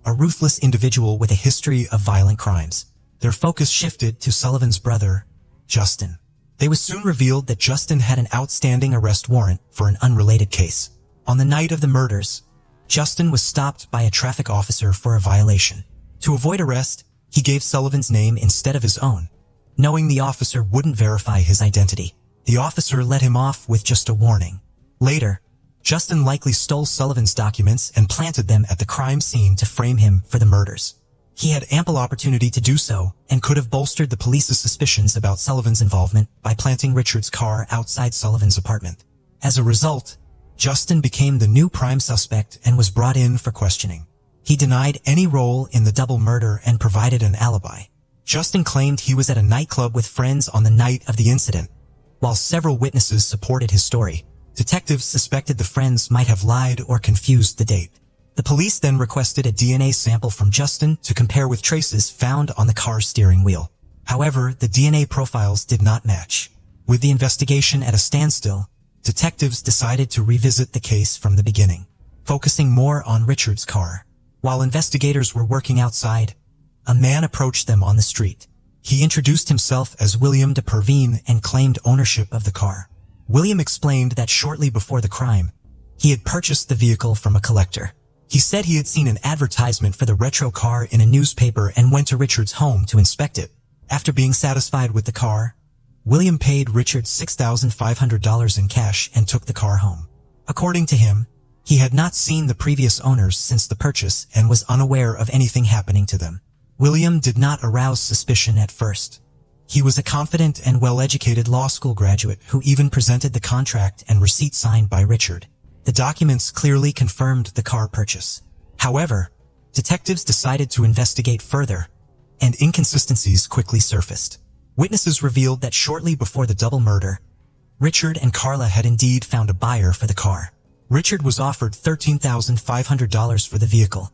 a ruthless individual with a history of violent crimes. Their focus shifted to Sullivan's brother, Justin. It was soon revealed that Justin had an outstanding arrest warrant for an unrelated case. On the night of the murders, Justin was stopped by a traffic officer for a violation. To avoid arrest, he gave Sullivan's name instead of his own, knowing the officer wouldn't verify his identity. The officer let him off with just a warning. Later, Justin likely stole Sullivan's documents and planted them at the crime scene to frame him for the murders. He had ample opportunity to do so and could have bolstered the police's suspicions about Sullivan's involvement by planting Richard's car outside Sullivan's apartment. As a result, Justin became the new prime suspect and was brought in for questioning. He denied any role in the double murder and provided an alibi. Justin claimed he was at a nightclub with friends on the night of the incident. While several witnesses supported his story, detectives suspected the friends might have lied or confused the date. The police then requested a DNA sample from Justin to compare with traces found on the car's steering wheel. However, the DNA profiles did not match. With the investigation at a standstill, detectives decided to revisit the case from the beginning, focusing more on Richard's car. While investigators were working outside, a man approached them on the street. He introduced himself as William de Pervine and claimed ownership of the car. William explained that shortly before the crime, he had purchased the vehicle from a collector. He said he had seen an advertisement for the retro car in a newspaper and went to Richard's home to inspect it. After being satisfied with the car, William paid Richard $6,500 in cash and took the car home. According to him, he had not seen the previous owners since the purchase and was unaware of anything happening to them. William did not arouse suspicion at first. He was a confident and well-educated law school graduate who even presented the contract and receipt signed by Richard. The documents clearly confirmed the car purchase. However, detectives decided to investigate further, and inconsistencies quickly surfaced. Witnesses revealed that shortly before the double murder, Richard and Carla had indeed found a buyer for the car. Richard was offered $13,500 for the vehicle,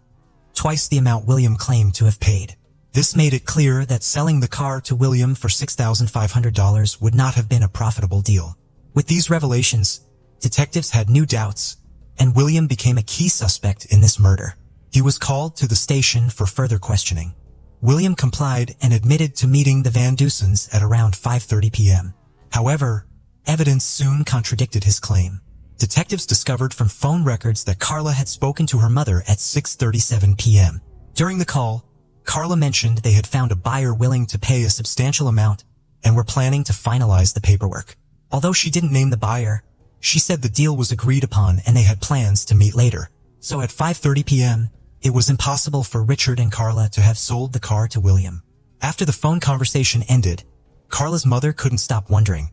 twice the amount William claimed to have paid. This made it clear that selling the car to William for $6,500 would not have been a profitable deal. With these revelations, detectives had new doubts, and William became a key suspect in this murder. He was called to the station for further questioning. William complied and admitted to meeting the Van Dusens at around 5:30 p.m. However, evidence soon contradicted his claim. Detectives discovered from phone records that Carla had spoken to her mother at 6:37 p.m. During the call, Carla mentioned they had found a buyer willing to pay a substantial amount and were planning to finalize the paperwork. Although she didn't name the buyer, she said the deal was agreed upon and they had plans to meet later. So at 5:30 p.m., it was impossible for Richard and Carla to have sold the car to William. After the phone conversation ended, Carla's mother couldn't stop wondering,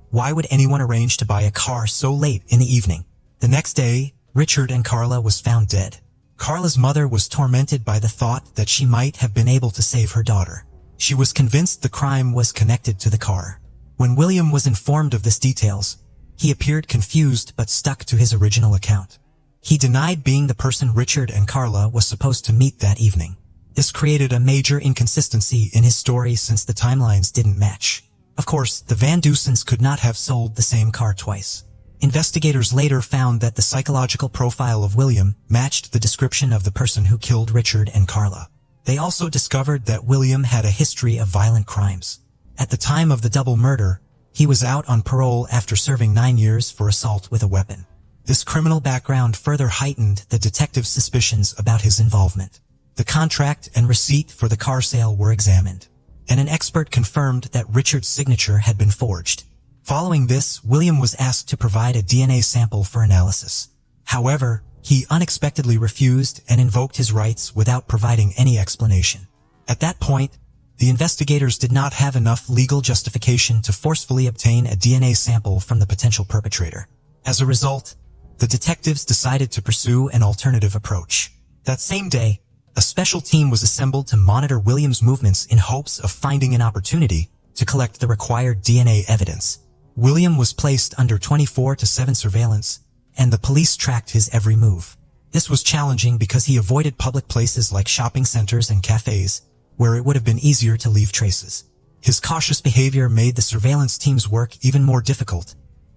why would anyone arrange to buy a car so late in the evening? The next day, Richard and Carla was found dead. Carla's mother was tormented by the thought that she might have been able to save her daughter. She was convinced the crime was connected to the car. When William was informed of this details, he appeared confused but stuck to his original account. He denied being the person Richard and Carla was supposed to meet that evening. This created a major inconsistency in his story since the timelines didn't match. Of course, the Van Dusens could not have sold the same car twice. Investigators later found that the psychological profile of William matched the description of the person who killed Richard and Carla. They also discovered that William had a history of violent crimes. At the time of the double murder, he was out on parole after serving 9 years for assault with a weapon. This criminal background further heightened the detective's suspicions about his involvement. The contract and receipt for the car sale were examined, and an expert confirmed that Richard's signature had been forged. Following this, William was asked to provide a DNA sample for analysis. However, he unexpectedly refused and invoked his rights without providing any explanation. At that point, the investigators did not have enough legal justification to forcefully obtain a DNA sample from the potential perpetrator. As a result, the detectives decided to pursue an alternative approach. That same day, a special team was assembled to monitor William's movements in hopes of finding an opportunity to collect the required DNA evidence. William was placed under 24/7 surveillance, and the police tracked his every move. This was challenging because he avoided public places like shopping centers and cafes, where it would have been easier to leave traces. His cautious behavior made the surveillance team's work even more difficult,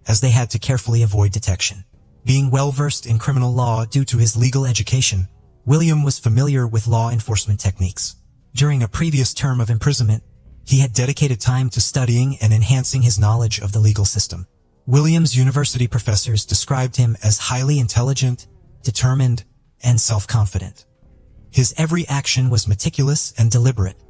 as they had to carefully avoid detection. Being well-versed in criminal law due to his legal education, William was familiar with law enforcement techniques. During a previous term of imprisonment, he had dedicated time to studying and enhancing his knowledge of the legal system. William's university professors described him as highly intelligent, determined, and self-confident. His every action was meticulous and deliberate,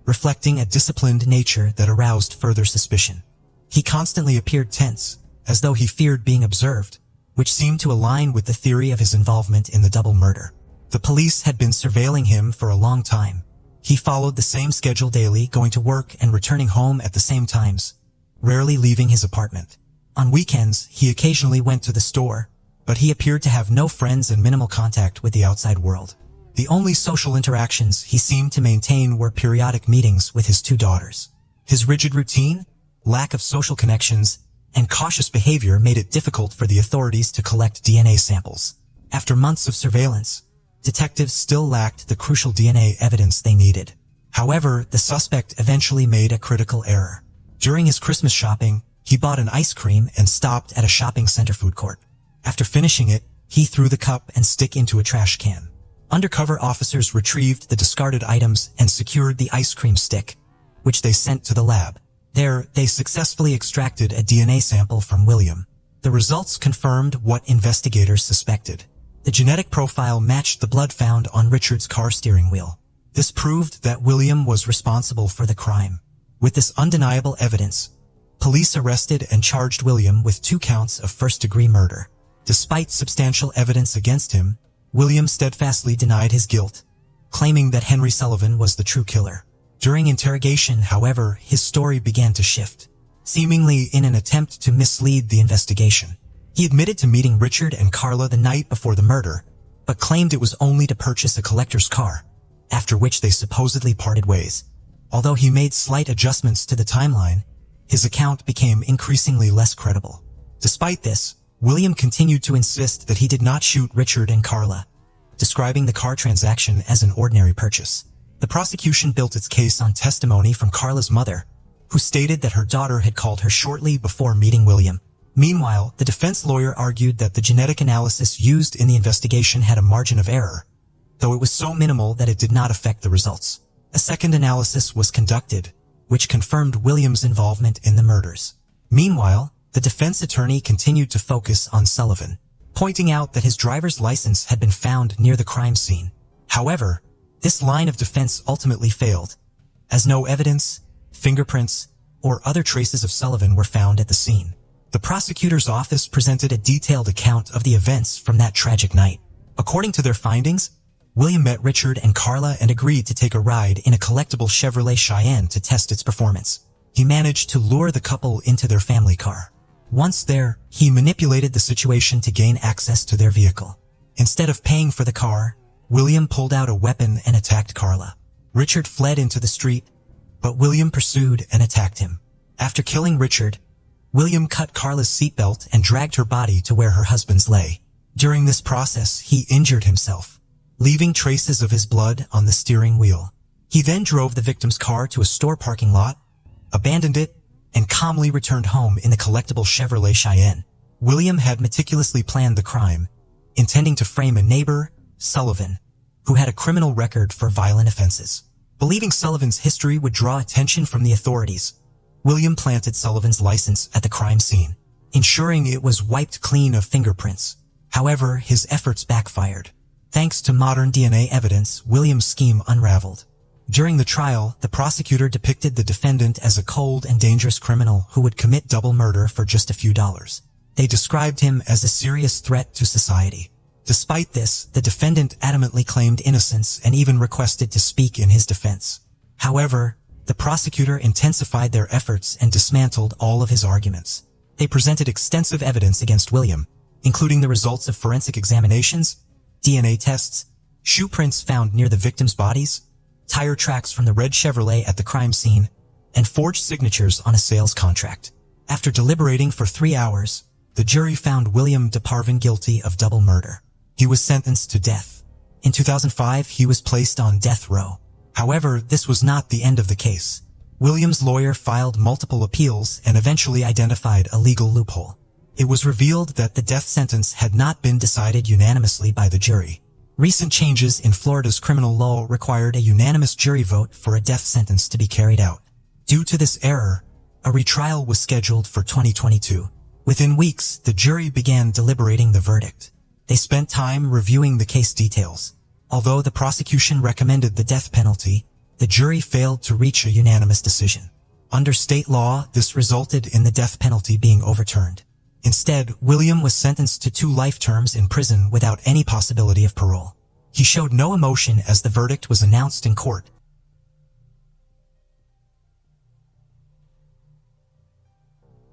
reflecting a disciplined nature that aroused further suspicion. He constantly appeared tense, as though he feared being observed, which seemed to align with the theory of his involvement in the double murder. The police had been surveilling him for a long time. He followed the same schedule daily, going to work and returning home at the same times, rarely leaving his apartment. On weekends, he occasionally went to the store, but he appeared to have no friends and minimal contact with the outside world. The only social interactions he seemed to maintain were periodic meetings with his 2 daughters. His rigid routine, lack of social connections, and cautious behavior made it difficult for the authorities to collect DNA samples. After months of surveillance, detectives still lacked the crucial DNA evidence they needed. However, the suspect eventually made a critical error. During his Christmas shopping, he bought an ice cream and stopped at a shopping center food court. After finishing it, he threw the cup and stick into a trash can. Undercover officers retrieved the discarded items and secured the ice cream stick, which they sent to the lab. There, they successfully extracted a DNA sample from William. The results confirmed what investigators suspected. The genetic profile matched the blood found on Richard's car steering wheel. This proved that William was responsible for the crime. With this undeniable evidence, police arrested and charged William with 2 counts of first-degree murder. Despite substantial evidence against him, William steadfastly denied his guilt, claiming that Henry Sullivan was the true killer. During interrogation, however, his story began to shift, seemingly in an attempt to mislead the investigation. He admitted to meeting Richard and Carla the night before the murder, but claimed it was only to purchase a collector's car, after which they supposedly parted ways. Although he made slight adjustments to the timeline, his account became increasingly less credible. Despite this, William continued to insist that he did not shoot Richard and Carla, describing the car transaction as an ordinary purchase. The prosecution built its case on testimony from Carla's mother, who stated that her daughter had called her shortly before meeting William. Meanwhile, the defense lawyer argued that the genetic analysis used in the investigation had a margin of error, though it was so minimal that it did not affect the results. A second analysis was conducted, which confirmed William's involvement in the murders. Meanwhile, the defense attorney continued to focus on Sullivan, pointing out that his driver's license had been found near the crime scene. However, this line of defense ultimately failed, as no evidence, fingerprints, or other traces of Sullivan were found at the scene. The prosecutor's office presented a detailed account of the events from that tragic night. According to their findings, William met Richard and Carla and agreed to take a ride in a collectible Chevrolet Cheyenne to test its performance. He managed to lure the couple into their family car. Once there, he manipulated the situation to gain access to their vehicle. Instead of paying for the car, William pulled out a weapon and attacked Carla. Richard fled into the street, but William pursued and attacked him. After killing Richard, William cut Carla's seatbelt and dragged her body to where her husband's lay. During this process, he injured himself, leaving traces of his blood on the steering wheel. He then drove the victim's car to a store parking lot, abandoned it, and calmly returned home in the collectible Chevrolet Cheyenne. William had meticulously planned the crime, intending to frame a neighbor, Sullivan, who had a criminal record for violent offenses. Believing Sullivan's history would draw attention from the authorities, William planted Sullivan's license at the crime scene, ensuring it was wiped clean of fingerprints. However, his efforts backfired. Thanks to modern DNA evidence, William's scheme unraveled. During the trial, the prosecutor depicted the defendant as a cold and dangerous criminal who would commit double murder for just a few dollars. They described him as a serious threat to society. Despite this, the defendant adamantly claimed innocence and even requested to speak in his defense. However, the prosecutor intensified their efforts and dismantled all of his arguments. They presented extensive evidence against William, including the results of forensic examinations, DNA tests, shoe prints found near the victims' bodies, tire tracks from the red Chevrolet at the crime scene, and forged signatures on a sales contract. After deliberating for 3 hours, the jury found William DeParvin guilty of double murder. He was sentenced to death. In 2005, he was placed on death row. However, this was not the end of the case. William's lawyer filed multiple appeals and eventually identified a legal loophole. It was revealed that the death sentence had not been decided unanimously by the jury. Recent changes in Florida's criminal law required a unanimous jury vote for a death sentence to be carried out. Due to this error, a retrial was scheduled for 2022. Within weeks, the jury began deliberating the verdict. They spent time reviewing the case details. Although the prosecution recommended the death penalty, the jury failed to reach a unanimous decision. Under state law, this resulted in the death penalty being overturned. Instead, William was sentenced to 2 life terms in prison without any possibility of parole. He showed no emotion as the verdict was announced in court.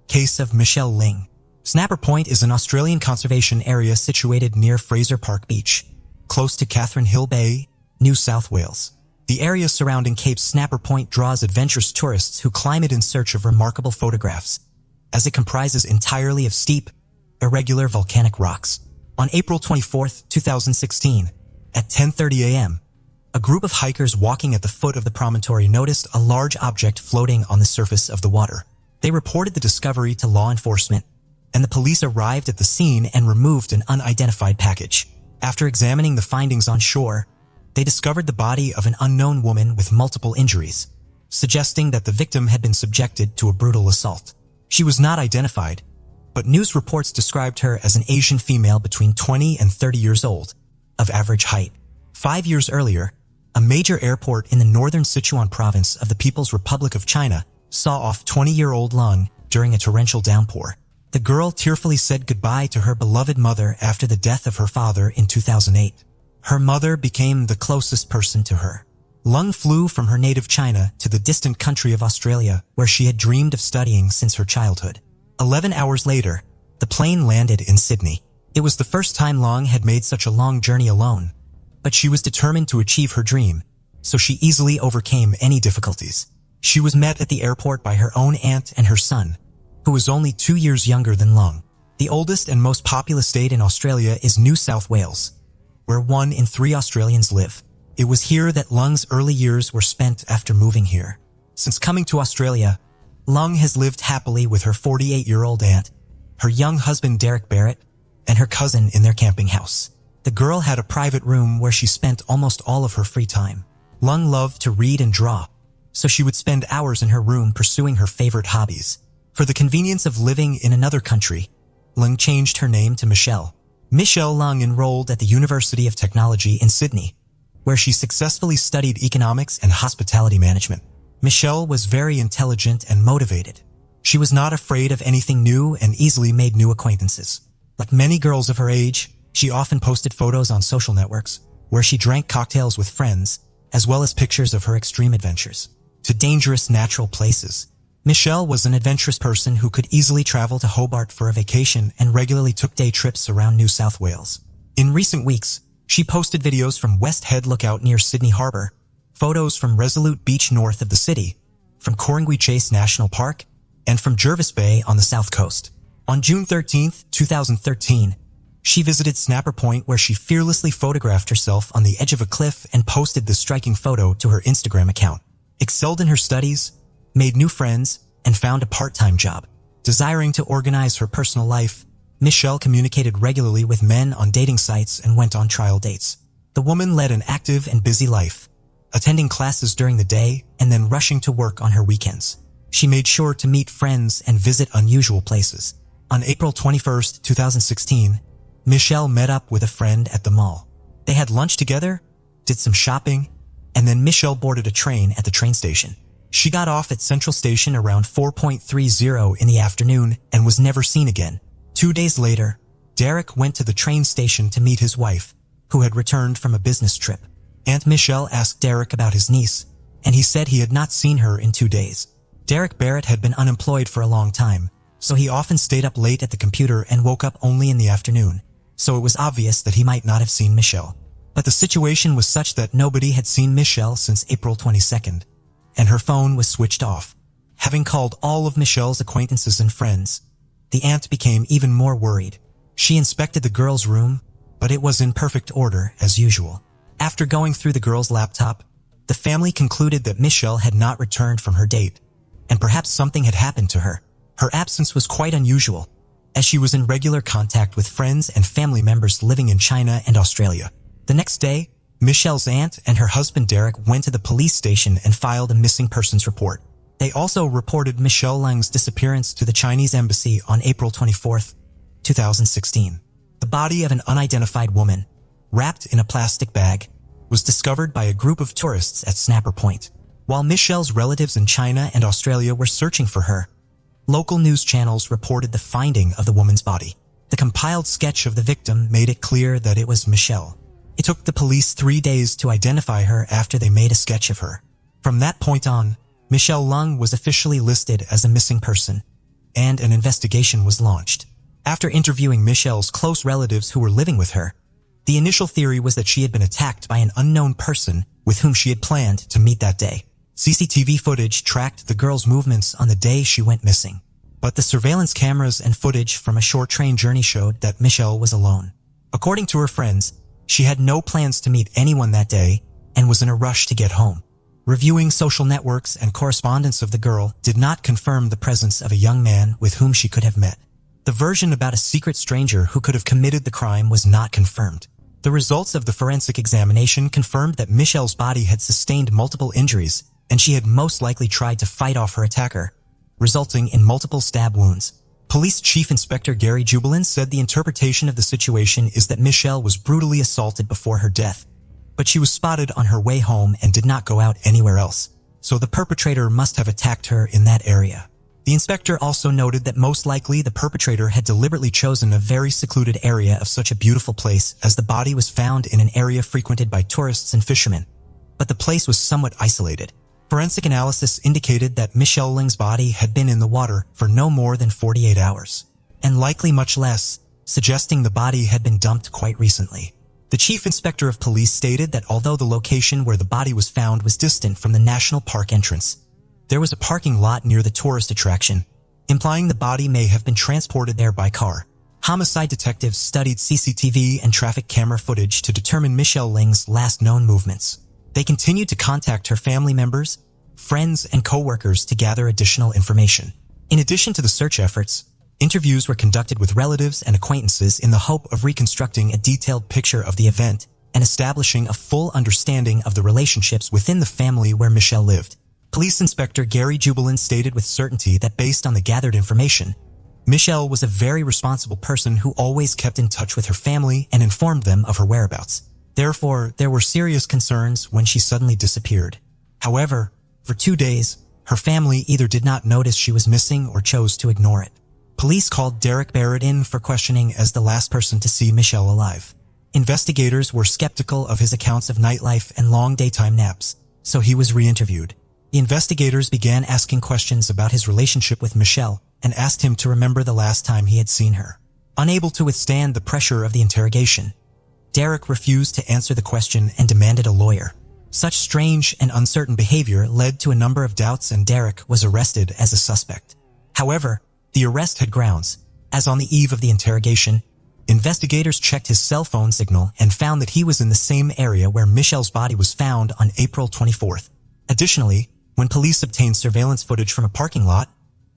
Case of Michelle Ling. Snapper Point is an Australian conservation area situated near Fraser Park Beach, close to Catherine Hill Bay, New South Wales. The area surrounding Cape Snapper Point draws adventurous tourists who climb it in search of remarkable photographs, as it comprises entirely of steep, irregular volcanic rocks. On April 24, 2016, at 10:30 a.m., a group of hikers walking at the foot of the promontory noticed a large object floating on the surface of the water. They reported the discovery to law enforcement, and the police arrived at the scene and removed an unidentified package. After examining the findings on shore, they discovered the body of an unknown woman with multiple injuries, suggesting that the victim had been subjected to a brutal assault. She was not identified, but news reports described her as an Asian female between 20 and 30 years old, of average height. 5 years earlier, a major airport in the northern Sichuan province of the People's Republic of China saw off 20-year-old Lung during a torrential downpour. The girl tearfully said goodbye to her beloved mother after the death of her father in 2008. Her mother became the closest person to her. Lung flew from her native China to the distant country of Australia, where she had dreamed of studying since her childhood. 11 hours later, the plane landed in Sydney. It was the first time Lung had made such a long journey alone, but she was determined to achieve her dream, so she easily overcame any difficulties. She was met at the airport by her own aunt and her son, who was only 2 years younger than Lung. The oldest and most populous state in Australia is New South Wales, where 1 in 3 Australians live. It was here that Lung's early years were spent after moving here. Since coming to Australia, Lung has lived happily with her 48-year-old aunt, her young husband Derek Barrett, and her cousin in their camping house. The girl had a private room where she spent almost all of her free time. Lung loved to read and draw, so she would spend hours in her room pursuing her favorite hobbies. For the convenience of living in another country, Lung changed her name to Michelle. Michelle Lung enrolled at the University of Technology in Sydney, where she successfully studied economics and hospitality management. Michelle was very intelligent and motivated. She was not afraid of anything new and easily made new acquaintances. Like many girls of her age, she often posted photos on social networks, where she drank cocktails with friends, as well as pictures of her extreme adventures, to dangerous natural places. Michelle was an adventurous person who could easily travel to Hobart for a vacation and regularly took day trips around New South Wales. In recent weeks, she posted videos from West Head Lookout near Sydney Harbour, photos from Resolute Beach north of the city, from Corringui Chase National Park, and from Jervis Bay on the south coast. On June 13, 2013, she visited Snapper Point where she fearlessly photographed herself on the edge of a cliff and posted this striking photo to her Instagram account. Excelled in her studies, made new friends, and found a part-time job. Desiring to organize her personal life, Michelle communicated regularly with men on dating sites and went on trial dates. The woman led an active and busy life, attending classes during the day and then rushing to work on her weekends. She made sure to meet friends and visit unusual places. On April 21, 2016, Michelle met up with a friend at the mall. They had lunch together, did some shopping, and then Michelle boarded a train at the train station. She got off at Central Station around 4:30 in the afternoon and was never seen again. 2 days later, Derek went to the train station to meet his wife, who had returned from a business trip. Aunt Michelle asked Derek about his niece, and he said he had not seen her in 2 days. Derek Barrett had been unemployed for a long time, so he often stayed up late at the computer and woke up only in the afternoon, so it was obvious that he might not have seen Michelle. But the situation was such that nobody had seen Michelle since April 22nd, and her phone was switched off. Having called all of Michelle's acquaintances and friends, the aunt became even more worried. She inspected the girl's room, but it was in perfect order as usual. After going through the girl's laptop, the family concluded that Michelle had not returned from her date, and perhaps something had happened to her. Her absence was quite unusual, as she was in regular contact with friends and family members living in China and Australia. The next day, Michelle's aunt and her husband Derek went to the police station and filed a missing persons report. They also reported Michelle Lang's disappearance to the Chinese embassy on April 24, 2016. The body of an unidentified woman, wrapped in a plastic bag, was discovered by a group of tourists at Snapper Point. While Michelle's relatives in China and Australia were searching for her, local news channels reported the finding of the woman's body. The compiled sketch of the victim made it clear that it was Michelle. It took the police 3 days to identify her after they made a sketch of her. From that point on, Michelle Lung was officially listed as a missing person, and an investigation was launched. After interviewing Michelle's close relatives who were living with her, the initial theory was that she had been attacked by an unknown person with whom she had planned to meet that day. CCTV footage tracked the girl's movements on the day she went missing, but the surveillance cameras and footage from a short train journey showed that Michelle was alone. According to her friends, she had no plans to meet anyone that day and was in a rush to get home. Reviewing social networks and correspondence of the girl did not confirm the presence of a young man with whom she could have met. The version about a secret stranger who could have committed the crime was not confirmed. The results of the forensic examination confirmed that Michelle's body had sustained multiple injuries, and she had most likely tried to fight off her attacker, resulting in multiple stab wounds. Police Chief Inspector Gary Jubilin said the interpretation of the situation is that Michelle was brutally assaulted before her death, but she was spotted on her way home and did not go out anywhere else, so the perpetrator must have attacked her in that area. The inspector also noted that most likely the perpetrator had deliberately chosen a very secluded area of such a beautiful place, as the body was found in an area frequented by tourists and fishermen, but the place was somewhat isolated. Forensic analysis indicated that Michelle Ling's body had been in the water for no more than 48 hours, and likely much less, suggesting the body had been dumped quite recently. The chief inspector of police stated that although the location where the body was found was distant from the national park entrance, there was a parking lot near the tourist attraction, implying the body may have been transported there by car. Homicide detectives studied CCTV and traffic camera footage to determine Michelle Ling's last known movements. They continued to contact her family members, friends, and co-workers to gather additional information. In addition to the search efforts, interviews were conducted with relatives and acquaintances in the hope of reconstructing a detailed picture of the event and establishing a full understanding of the relationships within the family where Michelle lived. Police Inspector Gary Jubilin stated with certainty that based on the gathered information, Michelle was a very responsible person who always kept in touch with her family and informed them of her whereabouts. Therefore, there were serious concerns when she suddenly disappeared. However, for 2 days, her family either did not notice she was missing or chose to ignore it. Police called Derek Barrett in for questioning as the last person to see Michelle alive. Investigators were skeptical of his accounts of nightlife and long daytime naps, so he was re-interviewed. The investigators began asking questions about his relationship with Michelle and asked him to remember the last time he had seen her. Unable to withstand the pressure of the interrogation, Derek refused to answer the question and demanded a lawyer. Such strange and uncertain behavior led to a number of doubts, and Derek was arrested as a suspect. However, the arrest had grounds, as on the eve of the interrogation, investigators checked his cell phone signal and found that he was in the same area where Michelle's body was found on April 24th. Additionally, when police obtained surveillance footage from a parking lot,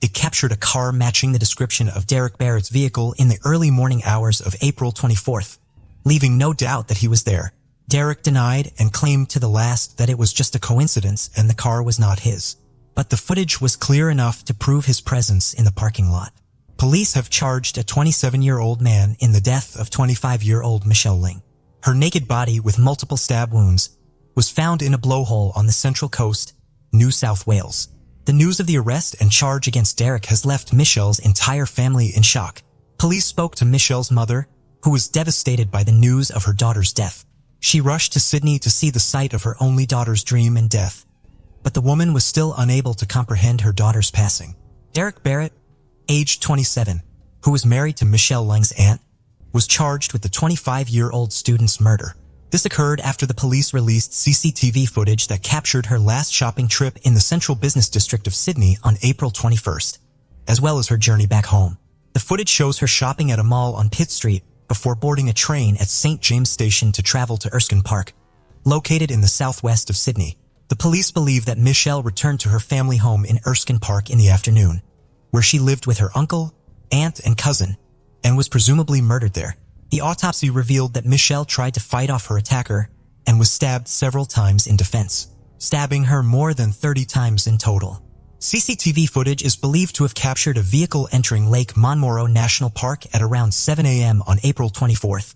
it captured a car matching the description of Derek Barrett's vehicle in the early morning hours of April 24th, leaving no doubt that he was there. Derek denied and claimed to the last that it was just a coincidence and the car was not his. But the footage was clear enough to prove his presence in the parking lot. Police have charged a 27-year-old man in the death of 25-year-old Michelle Ling. Her naked body with multiple stab wounds was found in a blowhole on the Central Coast, New South Wales. The news of the arrest and charge against Derek has left Michelle's entire family in shock. Police spoke to Michelle's mother, who was devastated by the news of her daughter's death. She rushed to Sydney to see the site of her only daughter's dream and death, but the woman was still unable to comprehend her daughter's passing. Derek Barrett, aged 27, who was married to Michelle Ling's aunt, was charged with the 25-year-old student's murder. This occurred after the police released CCTV footage that captured her last shopping trip in the central business district of Sydney on April 21st, as well as her journey back home. The footage shows her shopping at a mall on Pitt Street before boarding a train at St. James Station to travel to Erskine Park, located in the southwest of Sydney. The police believe that Michelle returned to her family home in Erskine Park in the afternoon, where she lived with her uncle, aunt, and cousin, and was presumably murdered there. The autopsy revealed that Michelle tried to fight off her attacker and was stabbed several times in defense, stabbing her more than 30 times in total. CCTV footage is believed to have captured a vehicle entering Lake Monmoro National Park at around 7 a.m. on April 24th,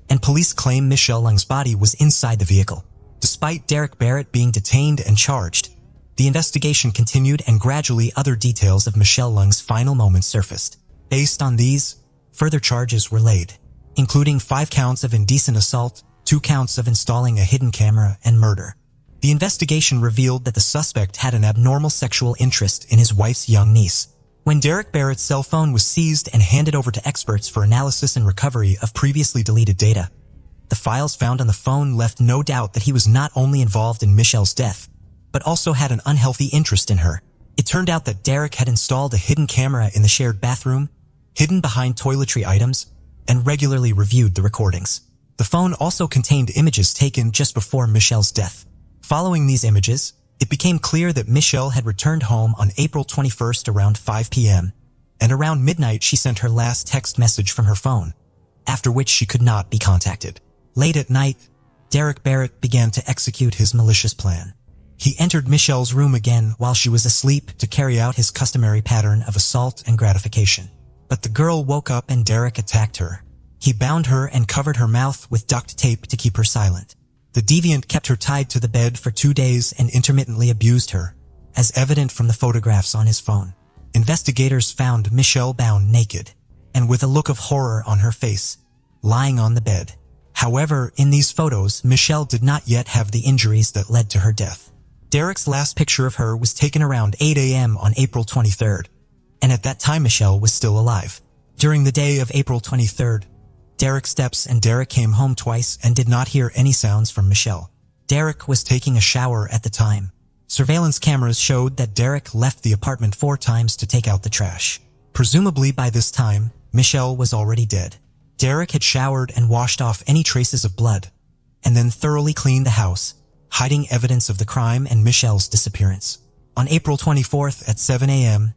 and police claim Michelle Ling's body was inside the vehicle. Despite Derek Barrett being detained and charged, the investigation continued and gradually other details of Michelle Ling's final moments surfaced. Based on these, further charges were laid, including 5 counts of indecent assault, 2 counts of installing a hidden camera, and murder. The investigation revealed that the suspect had an abnormal sexual interest in his wife's young niece. When Derek Barrett's cell phone was seized and handed over to experts for analysis and recovery of previously deleted data, the files found on the phone left no doubt that he was not only involved in Michelle's death, but also had an unhealthy interest in her. It turned out that Derek had installed a hidden camera in the shared bathroom, hidden behind toiletry items, and regularly reviewed the recordings. The phone also contained images taken just before Michelle's death. Following these images, it became clear that Michelle had returned home on April 21st around 5 p.m., and around midnight she sent her last text message from her phone, after which she could not be contacted. Late at night, Derek Barrett began to execute his malicious plan. He entered Michelle's room again while she was asleep to carry out his customary pattern of assault and gratification. But the girl woke up and Derek attacked her. He bound her and covered her mouth with duct tape to keep her silent. The deviant kept her tied to the bed for 2 days and intermittently abused her, as evident from the photographs on his phone. Investigators found Michelle bound naked, and with a look of horror on her face, lying on the bed. However, in these photos, Michelle did not yet have the injuries that led to her death. Derek's last picture of her was taken around 8 a.m. on April 23rd, and at that time Michelle was still alive. During the day of April 23rd, Derek steps and Derek came home twice and did not hear any sounds from Michelle. Derek was taking a shower at the time. Surveillance cameras showed that Derek left the apartment 4 times to take out the trash. Presumably by this time, Michelle was already dead. Derek had showered and washed off any traces of blood, and then thoroughly cleaned the house, hiding evidence of the crime and Michelle's disappearance. On April 24th at 7 a.m.,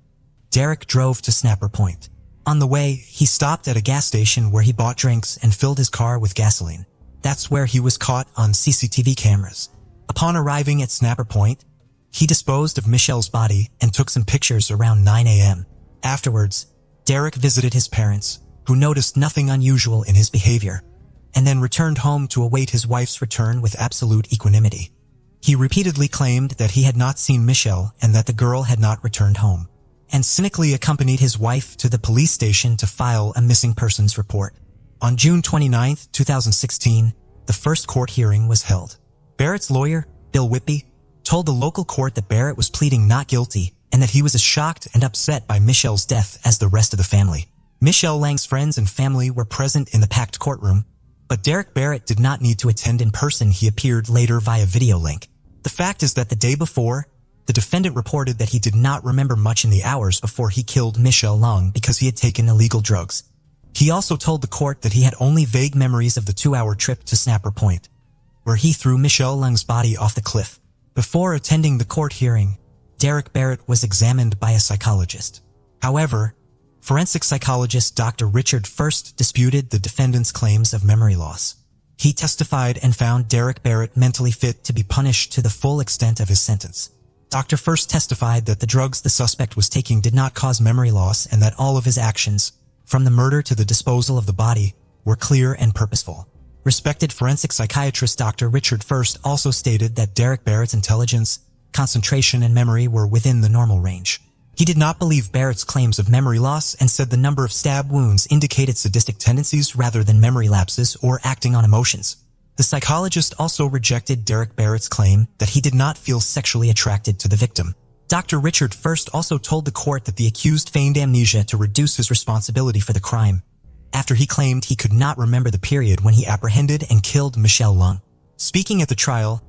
Derek drove to Snapper Point. On the way, he stopped at a gas station where he bought drinks and filled his car with gasoline. That's where he was caught on CCTV cameras. Upon arriving at Snapper Point, he disposed of Michelle's body and took some pictures around 9 a.m. Afterwards, Derek visited his parents, who noticed nothing unusual in his behavior, and then returned home to await his wife's return with absolute equanimity. He repeatedly claimed that he had not seen Michelle and that the girl had not returned home, and cynically accompanied his wife to the police station to file a missing persons report. On June 29, 2016, the first court hearing was held. Barrett's lawyer, Bill Whitby, told the local court that Barrett was pleading not guilty and that he was as shocked and upset by Michelle's death as the rest of the family. Michelle Lang's friends and family were present in the packed courtroom, but Derek Barrett did not need to attend in person. He appeared later via video link. The fact is that the day before, the defendant reported that he did not remember much in the hours before he killed Michelle Lang because he had taken illegal drugs. He also told the court that he had only vague memories of the 2-hour trip to Snapper Point, where he threw Michelle Lang's body off the cliff. Before attending the court hearing, Derek Barrett was examined by a psychologist. However, forensic psychologist Dr. Richard First disputed the defendant's claims of memory loss. He testified and found Derek Barrett mentally fit to be punished to the full extent of his sentence. Dr. First testified that the drugs the suspect was taking did not cause memory loss and that all of his actions, from the murder to the disposal of the body, were clear and purposeful. Respected forensic psychiatrist Dr. Richard First also stated that Derek Barrett's intelligence, concentration, and memory were within the normal range. He did not believe Barrett's claims of memory loss and said the number of stab wounds indicated sadistic tendencies rather than memory lapses or acting on emotions. The psychologist also rejected Derek Barrett's claim that he did not feel sexually attracted to the victim. Dr. Richard First also told the court that the accused feigned amnesia to reduce his responsibility for the crime, after he claimed he could not remember the period when he apprehended and killed Michelle Lang. Speaking at the trial,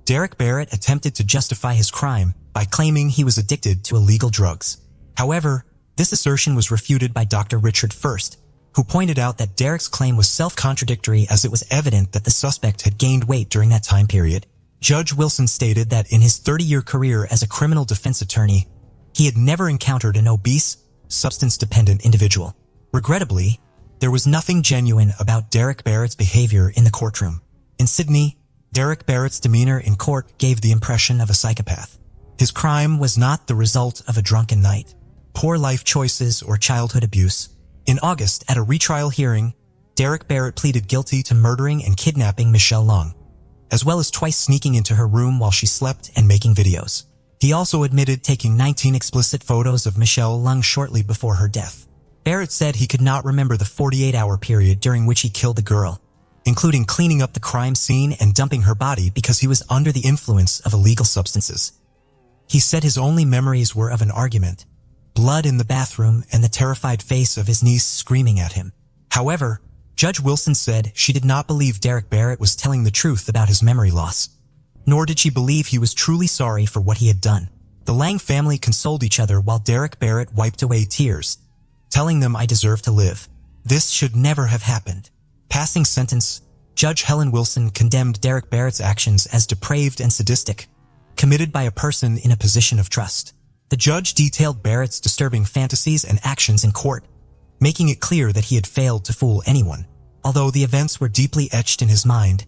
Derek Barrett attempted to justify his crime by claiming he was addicted to illegal drugs. However, this assertion was refuted by Dr. Richard First, who pointed out that Derek's claim was self-contradictory as it was evident that the suspect had gained weight during that time period. Judge Wilson stated that in his 30-year career as a criminal defense attorney, he had never encountered an obese, substance-dependent individual. Regrettably, there was nothing genuine about Derek Barrett's behavior in the courtroom. In Sydney, Derek Barrett's demeanor in court gave the impression of a psychopath. His crime was not the result of a drunken night, poor life choices, or childhood abuse. In August, at a retrial hearing, Derek Barrett pleaded guilty to murdering and kidnapping Michelle Lang, as well as twice sneaking into her room while she slept and making videos. He also admitted taking 19 explicit photos of Michelle Lang shortly before her death. Barrett said he could not remember the 48-hour period during which he killed the girl, including cleaning up the crime scene and dumping her body because he was under the influence of illegal substances. He said his only memories were of an argument, blood in the bathroom, and the terrified face of his niece screaming at him. However, Judge Wilson said she did not believe Derek Barrett was telling the truth about his memory loss, nor did she believe he was truly sorry for what he had done. The Lang family consoled each other while Derek Barrett wiped away tears, telling them, "I deserve to live. This should never have happened." Passing sentence, Judge Helen Wilson condemned Derek Barrett's actions as depraved and sadistic, committed by a person in a position of trust. The judge detailed Barrett's disturbing fantasies and actions in court, making it clear that he had failed to fool anyone. Although the events were deeply etched in his mind,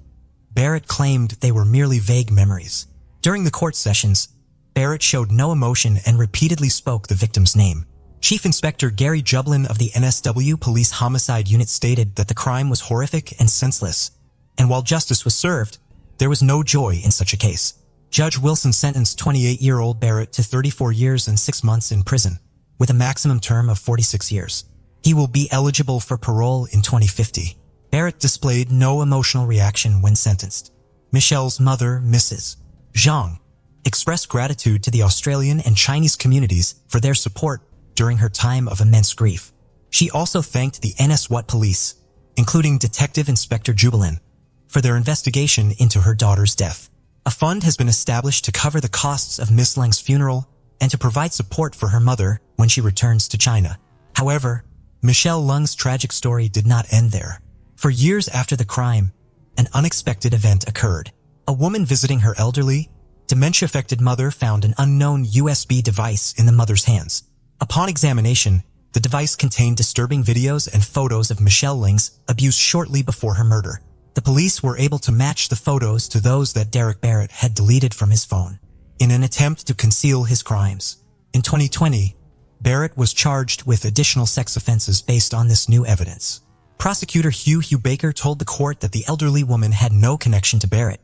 Barrett claimed they were merely vague memories. During the court sessions, Barrett showed no emotion and repeatedly spoke the victim's name. Chief Inspector Gary Jublin of the NSW Police Homicide Unit stated that the crime was horrific and senseless, and while justice was served, there was no joy in such a case. Judge Wilson sentenced 28-year-old Barrett to 34 years and 6 months in prison, with a maximum term of 46 years. He will be eligible for parole in 2050. Barrett displayed no emotional reaction when sentenced. Michelle's mother, Mrs. Zhang, expressed gratitude to the Australian and Chinese communities for their support during her time of immense grief. She also thanked the NSW police, including Detective Inspector Jubilin, for their investigation into her daughter's death. A fund has been established to cover the costs of Miss Lang's funeral and to provide support for her mother when she returns to China. However, Michelle Lang's tragic story did not end there. For years after the crime, an unexpected event occurred. A woman visiting her elderly, dementia-affected mother found an unknown USB device in the mother's hands. Upon examination, the device contained disturbing videos and photos of Michelle Lang's abuse shortly before her murder. The police were able to match the photos to those that Derek Barrett had deleted from his phone, in an attempt to conceal his crimes. In 2020, Barrett was charged with additional sex offenses based on this new evidence. Prosecutor Hugh Baker told the court that the elderly woman had no connection to Barrett,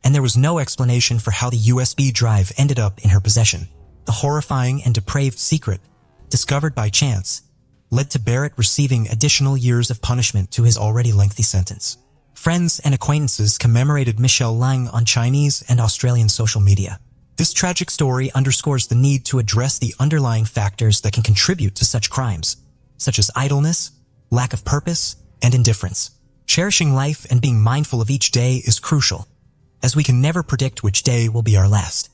and there was no explanation for how the USB drive ended up in her possession. The horrifying and depraved secret, discovered by chance, led to Barrett receiving additional years of punishment to his already lengthy sentence. Friends and acquaintances commemorated Michelle Lang on Chinese and Australian social media. This tragic story underscores the need to address the underlying factors that can contribute to such crimes, such as idleness, lack of purpose, and indifference. Cherishing life and being mindful of each day is crucial, as we can never predict which day will be our last.